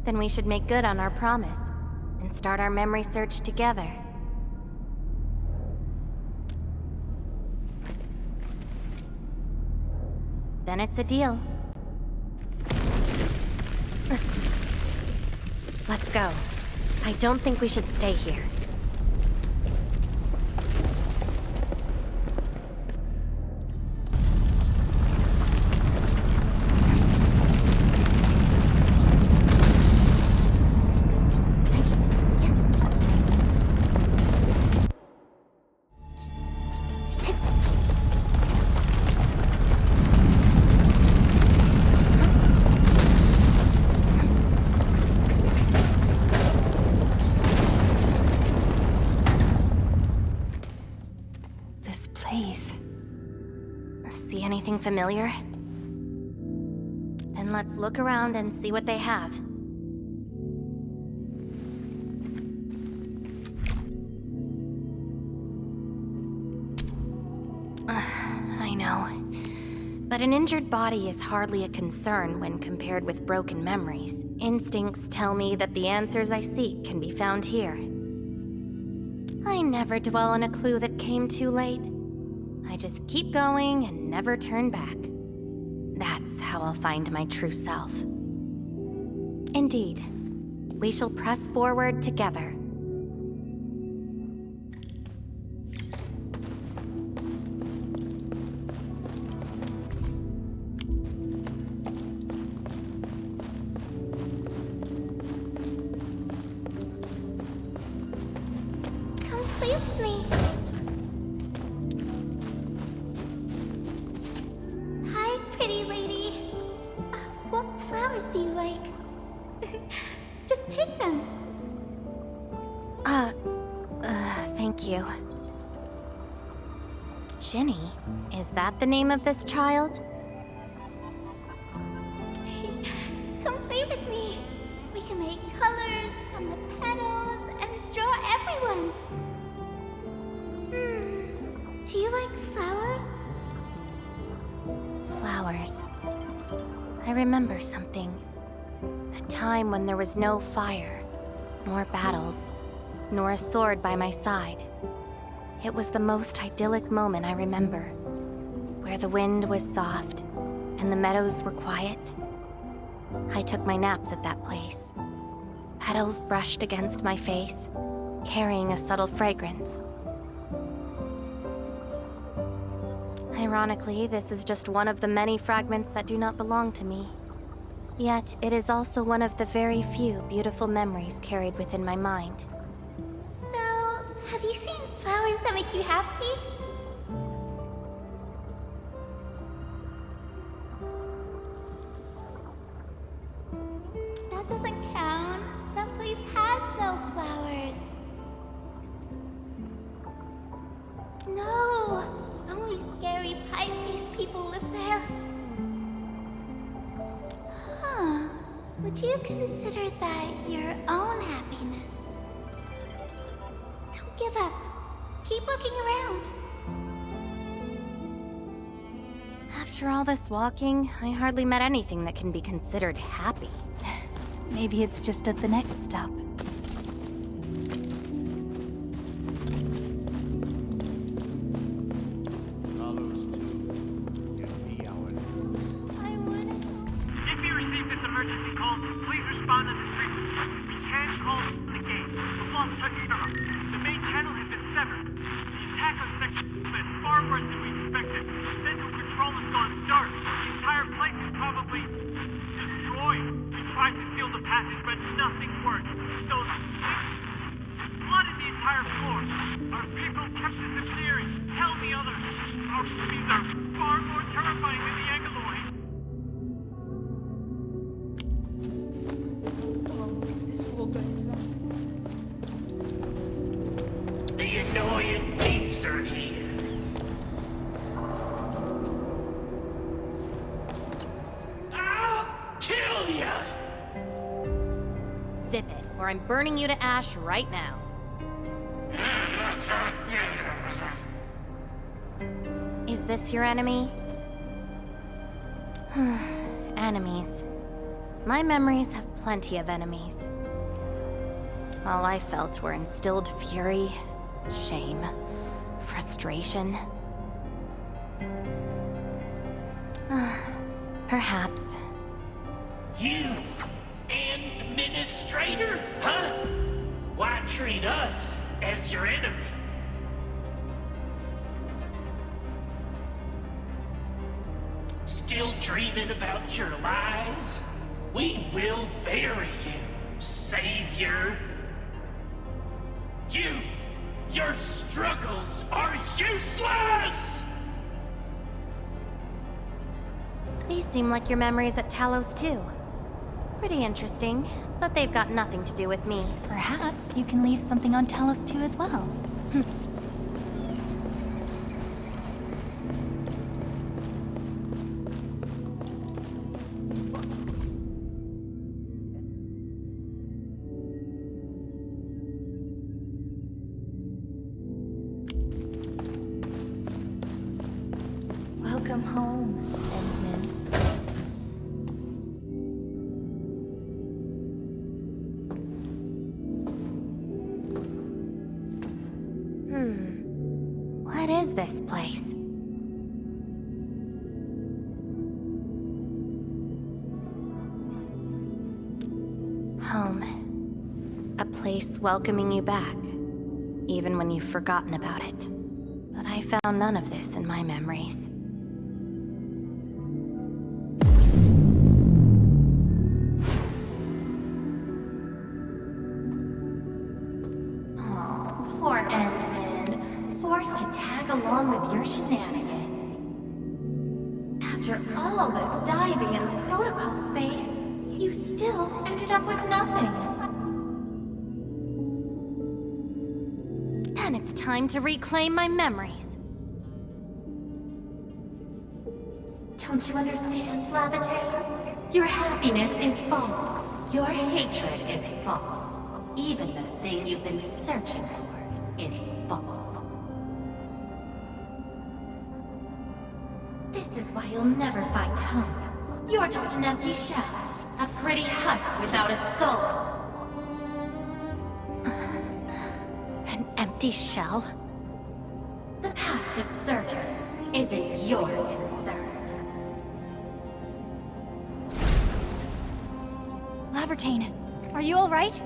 Then we should make good on our promise and start our memory search together. Then it's a deal. Let's go. I don't think we should stay here. See anything familiar? Then let's look around and see what they have. I know. But an injured body is hardly a concern when compared with broken memories. Instincts tell me that the answers I seek can be found here. I never dwell on a clue that came too late. I just keep going and never turn back. That's how I'll find my true self. Indeed, we shall press forward together. Come play with me. Hi, pretty lady. What flowers do you like? Just take them. Thank you. Ginny, is that the name of this child? Come play with me. We can make colors from the petals and draw everyone. Do you like flowers? Flowers. I remember something. A time when there was no fire, nor battles, nor a sword by my side. It was the most idyllic moment I remember, where the wind was soft and the meadows were quiet. I took my naps at that place. Petals brushed against my face, carrying a subtle fragrance. Ironically, this is just one of the many fragments that do not belong to me. Yet, it is also one of the very few beautiful memories carried within my mind. So, have you seen flowers that make you happy? That doesn't count. That place has no flowers. No! Only scary pie-faced people live there. Huh. Would you consider that your own happiness? Don't give up. Keep looking around. After all this walking, I hardly met anything that can be considered happy. Maybe it's just at the next stop. If you receive this emergency call, please respond on this frequency. We can't call the gate. We've lost touch with them. The main channel has been severed. The attack on Section is far worse than we expected. Central control has gone dark. The entire place is probably destroyed. We tried to seal the passage, but nothing worked. Those flooded the entire floor. Our people kept disappearing. Tell the others. Our enemies are far more terrifying than the Angaloid. Is this all going to last? The annoying thieves are here. I'll kill ya! Zip it, or I'm burning you to ash right now. Is this your enemy? Enemies. My memories have plenty of enemies. All I felt were instilled fury, shame, frustration. Perhaps. You, Administrator? Huh? Why treat us as your enemy? Still dreaming about your lies? We will bury you, Savior. Your struggles are useless! These seem like your memories at Talos too. Pretty interesting, but they've got nothing to do with me. Perhaps you can leave something on Talos too as well. Welcome home, Endman. What is this place? Home. A place welcoming you back, even when you've forgotten about it. But I found none of this in my memories. Oh, poor Endman, forced to tag along with your shenanigans. After all this diving in the protocol space, you still ended up with nothing. Then it's time to reclaim my memories. Don't you understand, Laevatain? Your happiness is false. Your hatred is false. Even the thing you've been searching for is false. This is why you'll never find home. You're just an empty shell. A pretty husk without a soul. An empty shell? The past of Surtr isn't your concern. Laevatain, are you all right?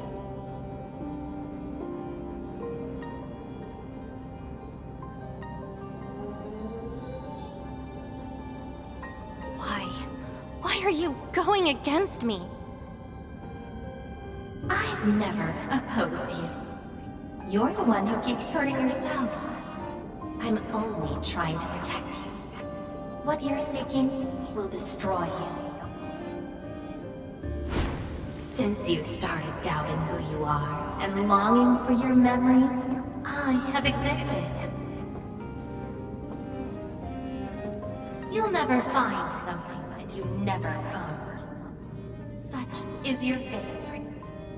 Why are you going against me? I've never opposed you. You're the one who keeps hurting yourself. I'm only trying to protect you. What you're seeking will destroy you. Since you started doubting who you are and longing for your memories, I have existed. You'll never find something that you never owned. Such is your fate.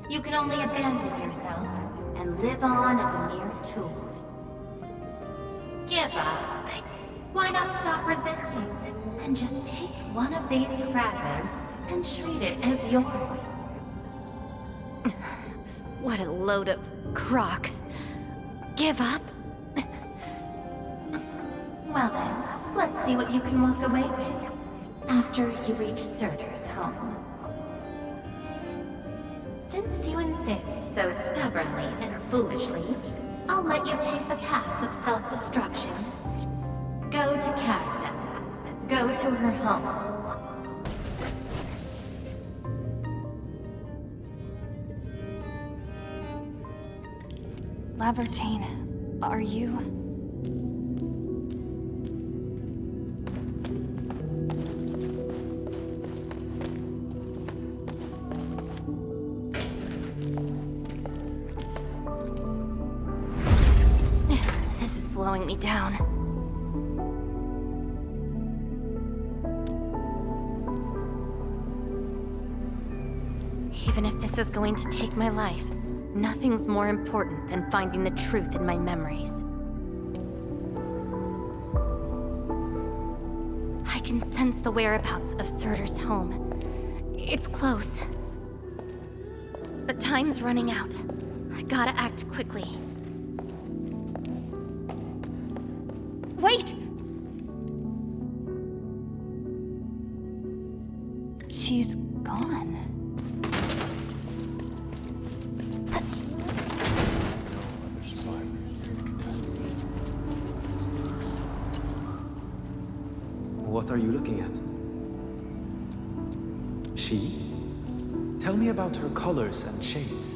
You can only abandon yourself and live on as a mere tool. Give up. Why not stop resisting and just take one of these fragments and treat it as yours? What a load of crock. Give up? Well then, let's see what you can walk away with after you reach Surtr's home. Since you insist so stubbornly and foolishly, I'll let you take the path of self-destruction. Go to Casta. Go to her home. Laevatain, are you... This is slowing me down. Even if this is going to take my life, nothing's more important than finding the truth in my memories. I can sense the whereabouts of Surtr's home. It's close. But time's running out. I gotta act quickly. Wait! She's gone. What are you looking at? She? Tell me about her colors and shades.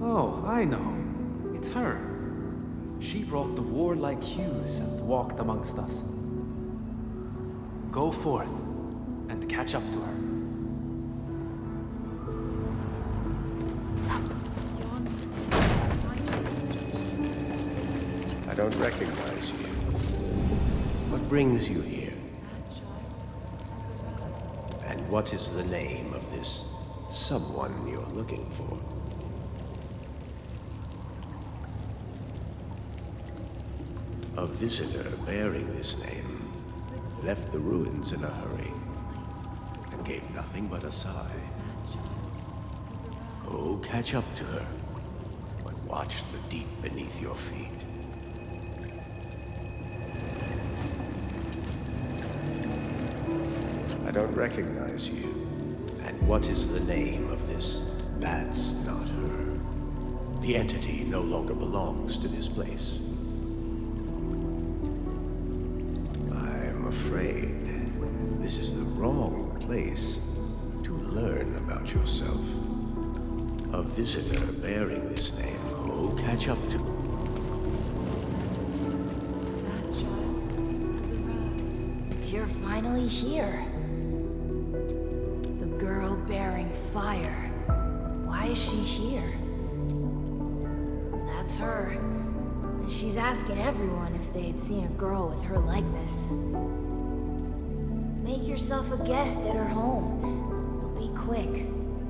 Oh, I know. It's her. She brought the warlike hues and walked amongst us. Go forth and catch up to her. I don't recognize you. What brings you here? And what is the name of this someone you're looking for? A visitor bearing this name left the ruins in a hurry and gave nothing but a sigh. Go catch up to her, but watch the deep beneath your feet. I don't recognize you. And what is the name of this? That's not her. The entity no longer belongs to this place. I'm afraid this is the wrong place to learn about yourself. A visitor bearing this name. Go catch up to. You're finally here. The girl bearing fire. Why is she here? That's her. And she's asking everyone if they had seen a girl with her likeness. Make yourself a guest at her home. But be quick.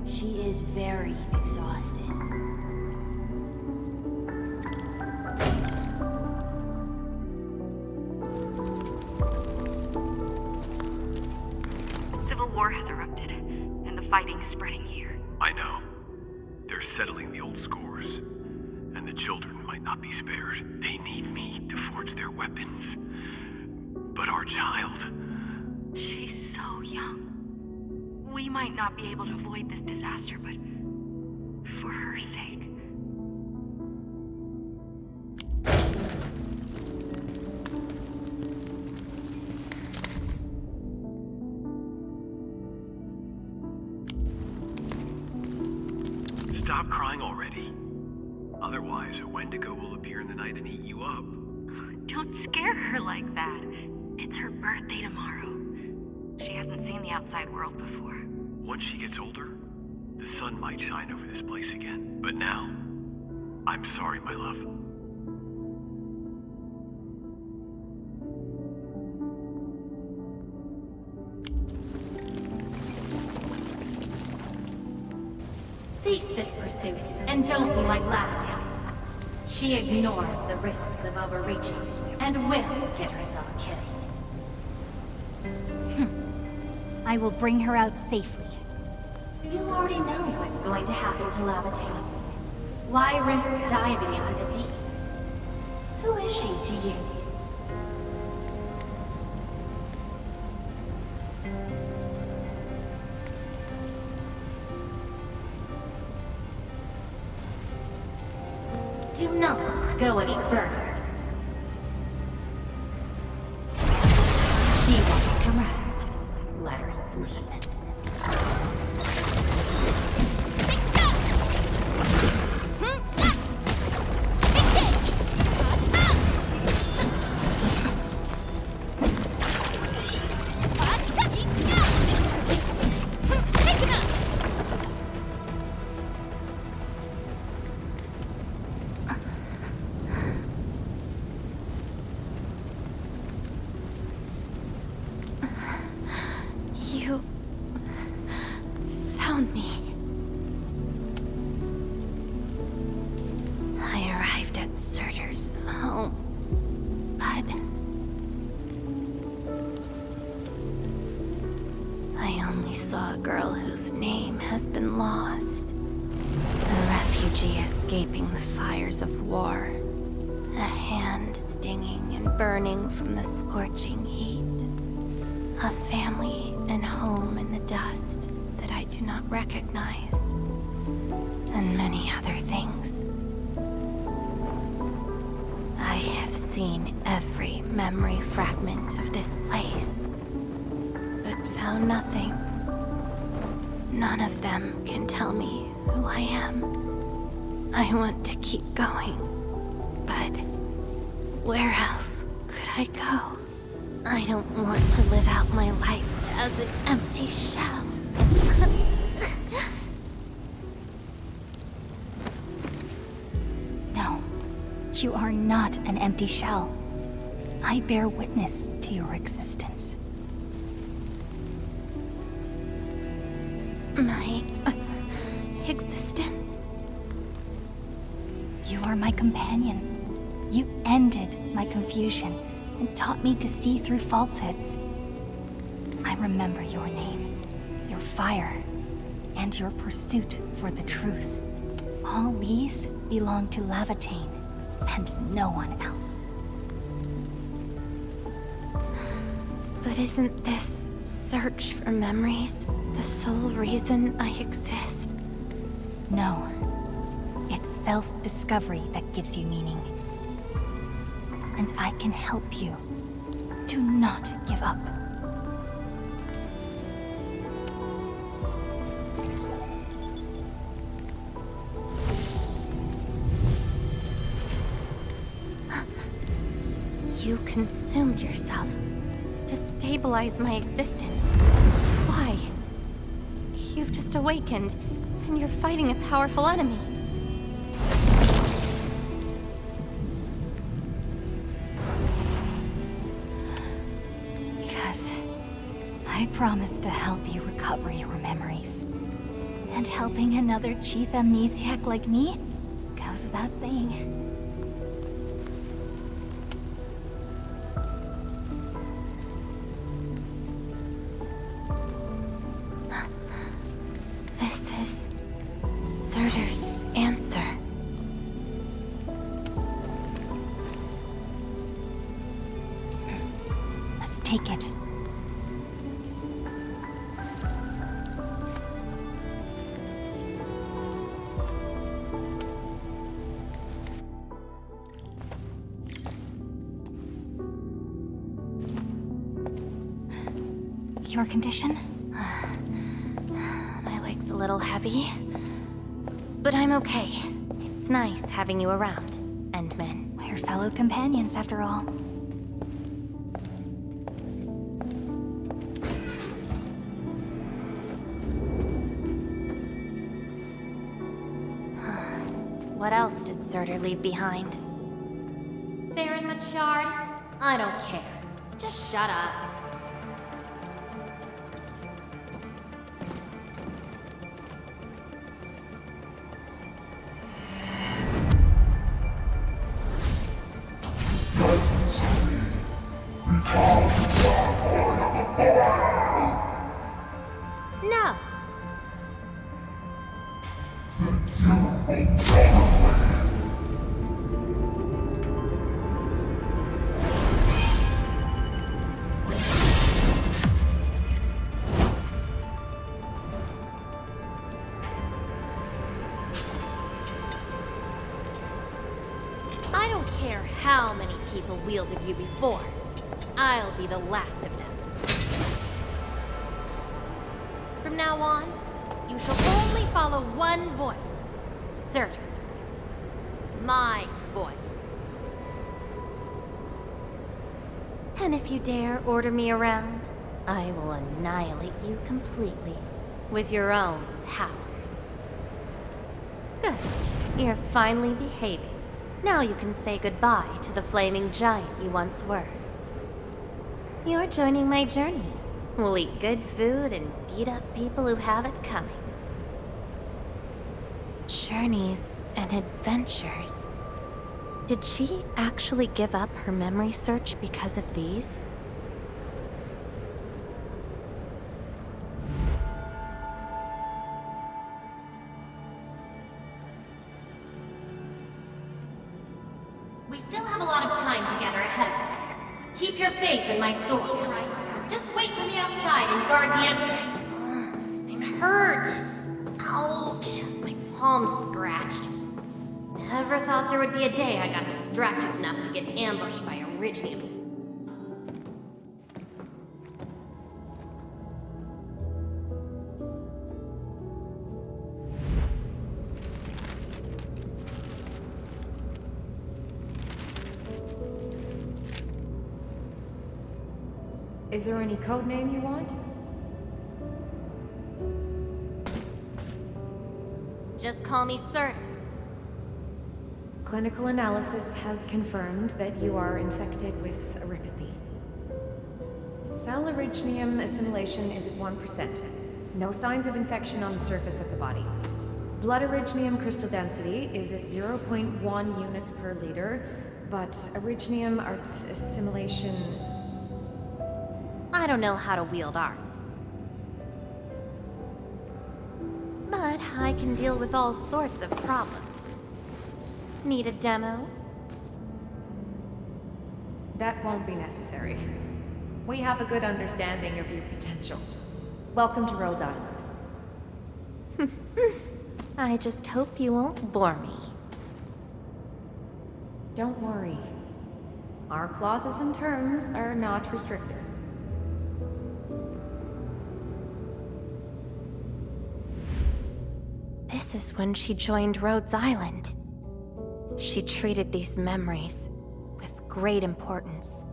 She is very exhausted. Civil war has erupted, and the fighting's spreading here. I know. They're settling the old scores, and the children might not be spared. They need me to forge their weapons. But our child... She's so young. We might not be able to avoid this disaster, but for her sake. Stop crying already. Otherwise, a Wendigo will appear in the night and eat you up. Don't scare her like that. It's her birthday tomorrow. She hasn't seen the outside world before. Once she gets older, the sun might shine over this place again. But now, I'm sorry, my love. Cease this pursuit, and don't be like Laevatain. She ignores the risks of overreaching, and will get herself killed. I will bring her out safely. You already know what's going to happen to Laevatain. Why risk diving into the deep? Who is she to you? Do not go any further. She wants to rest. Let her sleep. We saw a girl whose name has been lost. A refugee escaping the fires of war. A hand stinging and burning from the scorching heat. A family and home in the dust that I do not recognize. And many other things. I have seen every memory fragment of this place, but found nothing. None of them can tell me who I am. I want to keep going, but where else could I go? I don't want to live out my life as an empty shell. No, you are not an empty shell. I bear witness to your existence. My existence? You are my companion. You ended my confusion and taught me to see through falsehoods. I remember your name, your fire, and your pursuit for the truth. All these belong to Laevatain, and no one else. But isn't this search for memories the sole reason I exist? No. It's self-discovery that gives you meaning. And I can help you. Do not give up. You consumed yourself to stabilize my existence. Why? You've just awakened, and you're fighting a powerful enemy. Because I promised to help you recover your memories. And helping another chief amnesiac like me goes without saying. This is Surtr's answer. Let's take it. Your condition? My leg's a little heavy, but I'm okay. It's nice having you around, Endman. We're fellow companions, after all. What else did Surtr leave behind? Theron Machard, I don't care. Just shut up. No! I don't care how many people wielded you before. I'll be the last of them. From now on, you shall only follow one voice. Surtr's voice. My voice. And if you dare order me around, I will annihilate you completely with your own powers. Good. You're finally behaving. Now you can say goodbye to the flaming giant you once were. You're joining my journey. We'll eat good food and beat up people who have it coming. Journeys and adventures. Did she actually give up her memory search because of these? than my sword. Just wait for me outside and guard the entrance. I'm hurt. Ouch. My palm's scratched. Never thought there would be a day I got distracted enough to get ambushed by Originiums. Is there any code name you want? Just call me Surtr. Clinical analysis has confirmed that you are infected with erypathy. Cell originium assimilation is at 1%. No signs of infection on the surface of the body. Blood originium crystal density is at 0.1 units per liter, but originium arts assimilation... I don't know how to wield arts. But I can deal with all sorts of problems. Need a demo? That won't be necessary. We have a good understanding of your potential. Welcome to Rhode Island. I just hope you won't bore me. Don't worry. Our clauses and terms are not restrictive. This is when she joined Rhodes Island. She treated these memories with great importance.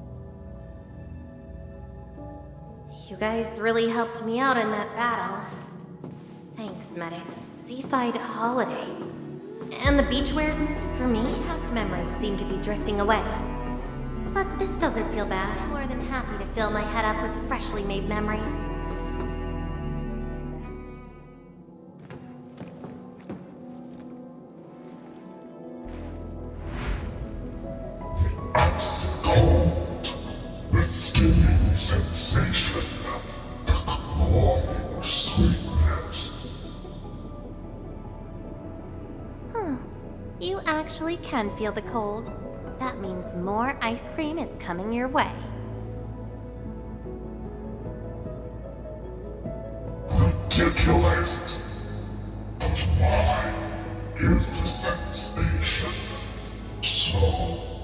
You guys really helped me out in that battle. Thanks, medics. Seaside holiday. And the beachwares, for me, past memories seem to be drifting away. But this doesn't feel bad. I'm more than happy to fill my head up with freshly made memories. The stinging sensation, the cloying sweetness. Huh. You actually can feel the cold. That means more ice cream is coming your way. Ridiculous. But mine is the sensation. So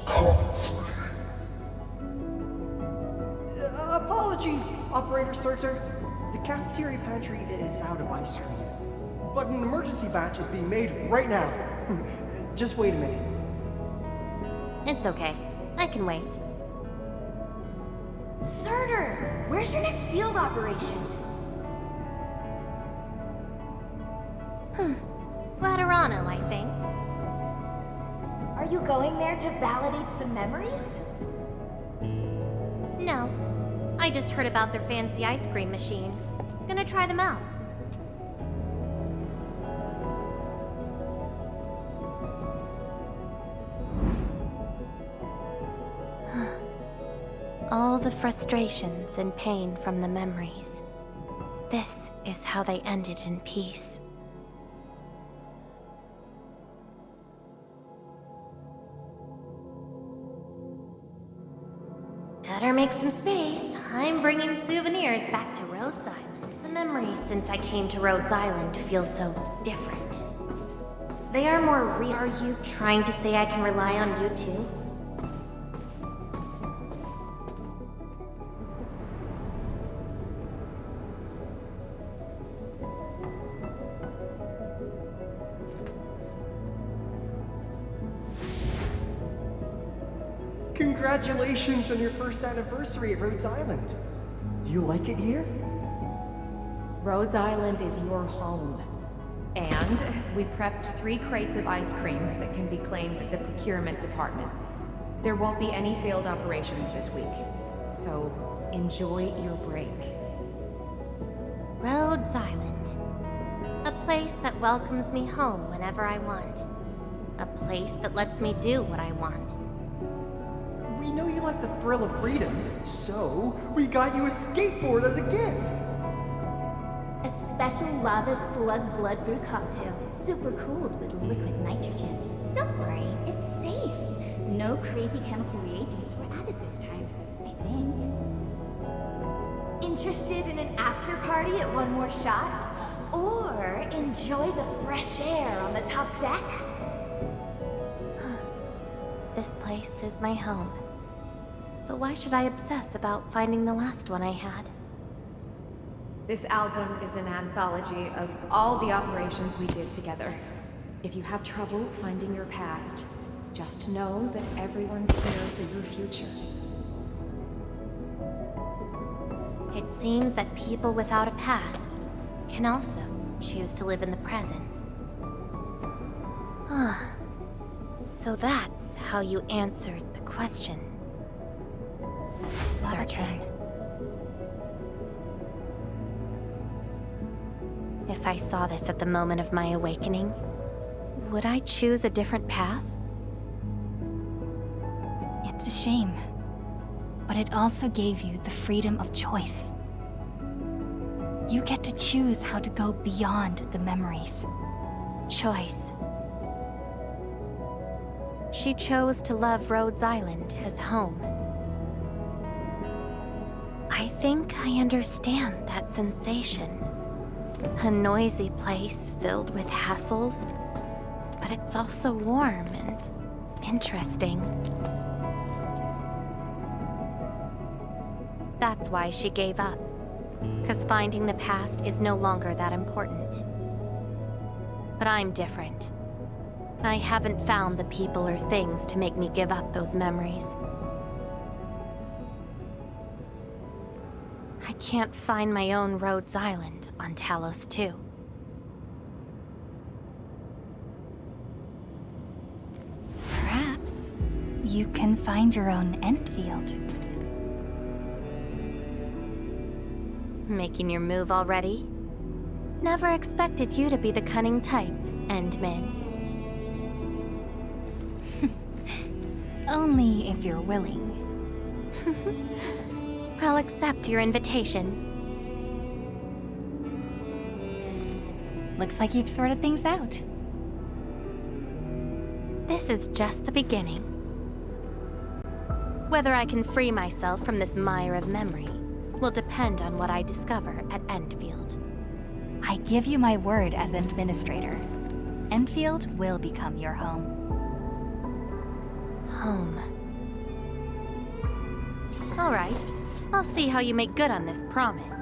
comforting. Apologies, Operator Surtr. The cafeteria pantry is out of ice cream. But an emergency batch is being made right now. Just wait a minute. It's okay. I can wait. Surtr! Where's your next field operation? Laterano, I think. Are you going there to validate some memories? No. I just heard about their fancy ice cream machines. Gonna try them out. All the frustrations and pain from the memories. This is how they ended in peace. Better make some space. I'm bringing souvenirs back to Rhodes Island. The memories since I came to Rhodes Island feel so different. They are more real. Are you trying to say I can rely on you too? Congratulations on your first anniversary at Rhodes Island. Do you like it here? Rhodes Island is your home. And we prepped 3 crates of ice cream that can be claimed at the procurement department. There won't be any failed operations this week. So, enjoy your break. Rhodes Island. A place that welcomes me home whenever I want. A place that lets me do what I want. We know you like the thrill of freedom, so we got you a skateboard as a gift. A special lava slug blood brew cocktail, super cooled with liquid nitrogen. Don't worry, it's safe. No crazy chemical reagents were added this time, I think. Interested in an after party at One More Shot? Or enjoy the fresh air on the top deck? This place is my home. So why should I obsess about finding the last one I had? This album is an anthology of all the operations we did together. If you have trouble finding your past, just know that everyone's here for your future. It seems that people without a past can also choose to live in the present. Ah, so that's how you answered the question. Surtr. If I saw this at the moment of my awakening, would I choose a different path? It's a shame, but it also gave you the freedom of choice. You get to choose how to go beyond the memories. Choice. She chose to love Rhodes Island as home. I think I understand that sensation. A noisy place filled with hassles, but it's also warm and interesting. That's why she gave up. 'Cause finding the past is no longer that important. But I'm different. I haven't found the people or things to make me give up those memories. I can't find my own Rhodes Island on Talos 2. Perhaps you can find your own Endfield. Making your move already? Never expected you to be the cunning type, Endmin. Only if you're willing. I'll accept your invitation. Looks like you've sorted things out. This is just the beginning. Whether I can free myself from this mire of memory will depend on what I discover at Endfield. I give you my word as administrator. Endfield will become your home. Home. All right. I'll see how you make good on this promise.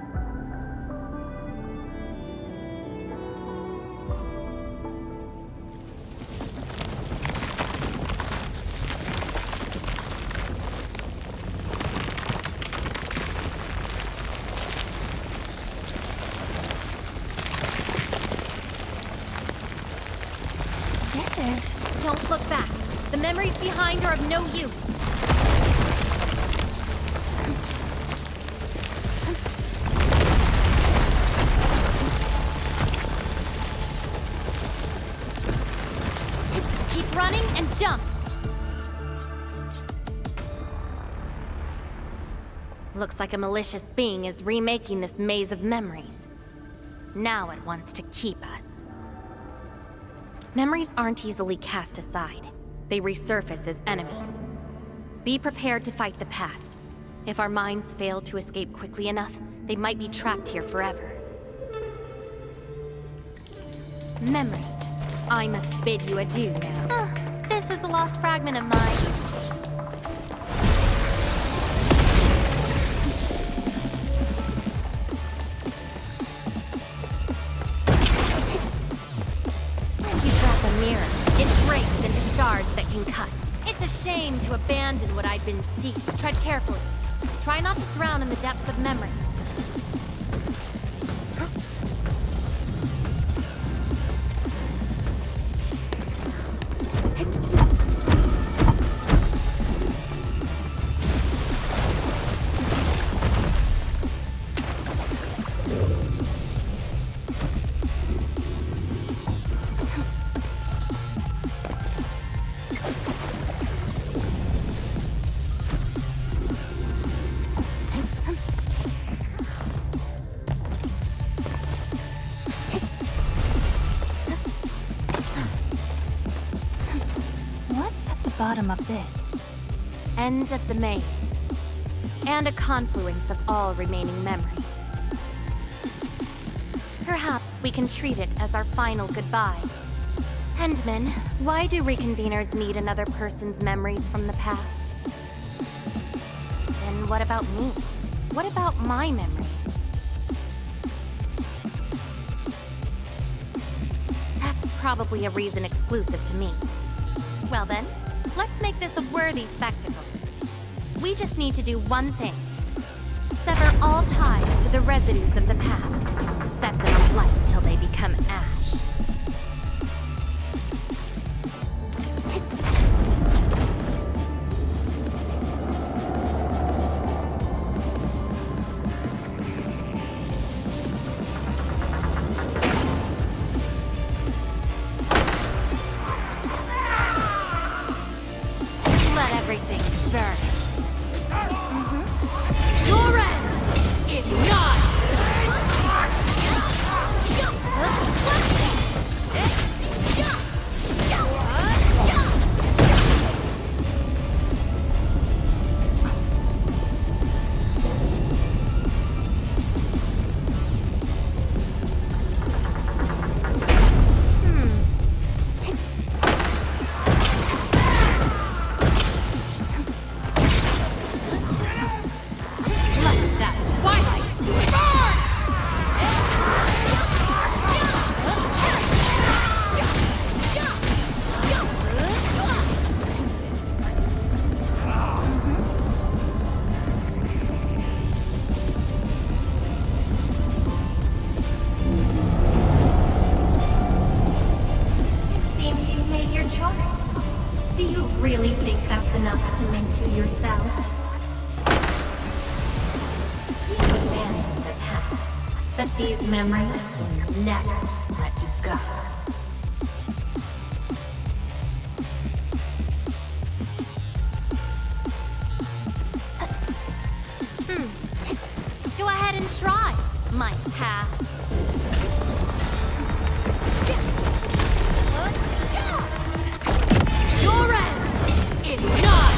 Don't look back. The memories behind are of no use. Keep running and jump. Looks like a malicious being is remaking this maze of memories. Now it wants to keep us. Memories aren't easily cast aside. They resurface as enemies. Be prepared to fight the past. If our minds fail to escape quickly enough, they might be trapped here forever. Memories. I must bid you adieu now. This is a lost fragment of mine. It breaks into shards that can cut. It's a shame to abandon what I'd been seeking. Tread carefully. Try not to drown in the depths of memories. Bottom of this. End of the maze. and a confluence of all remaining memories. Perhaps we can treat it as our final goodbye. Endman, why do reconveners need another person's memories from the past? And what about me? What about my memories? That's probably a reason exclusive to me. Well then, let's make this a worthy spectacle. We just need to do one thing. Sever all ties to the residues of the past. Set them alight till they become ash. These memories will never let you go. Go ahead and try, my past. Your end is not!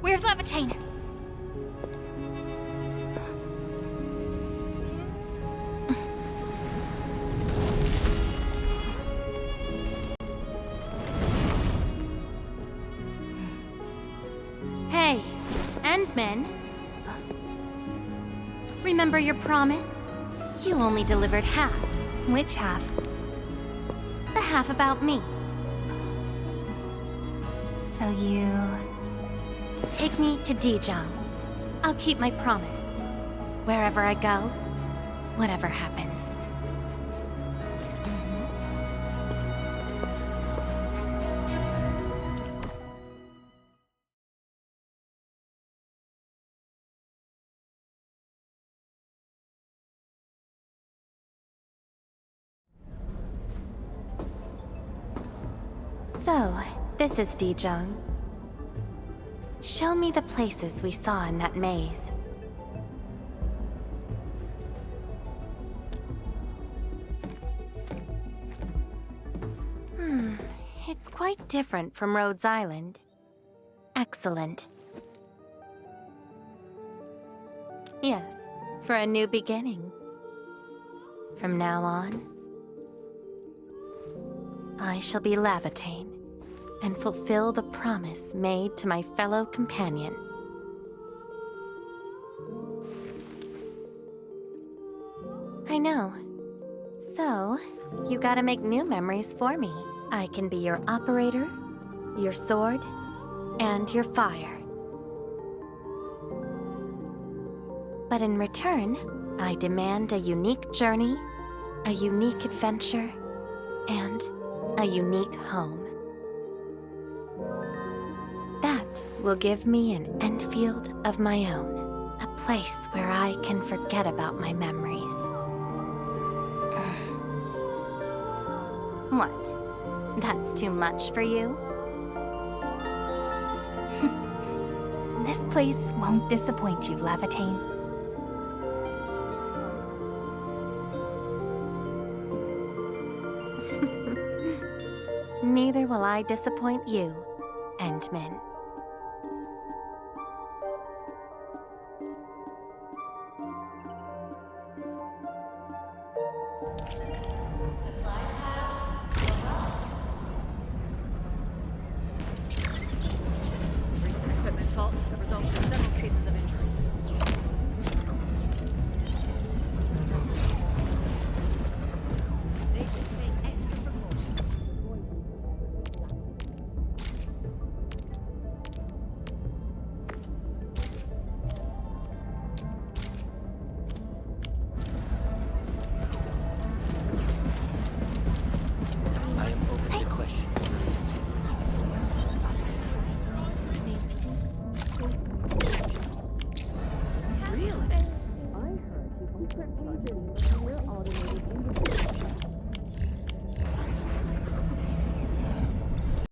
Where's Laevatain? Hey, Endman. Remember your promise? You only delivered half. Which half? The half about me. So you... Take me to Dijong. I'll keep my promise. Wherever I go, whatever happens. So, this is Dijong. Show me the places we saw in that maze. It's quite different from Rhodes Island. Excellent. Yes, for a new beginning. From now on, I shall be Laevatain and fulfill the promise made to my fellow companion. I know. So, you gotta make new memories for me. I can be your operator, your sword, and your fire. But in return, I demand a unique journey, a unique adventure, and a unique home. That will give me an Endfield of my own, a place where I can forget about my memories. What? That's too much for you? This place won't disappoint you, Laevatain. Neither will I disappoint you, Endman.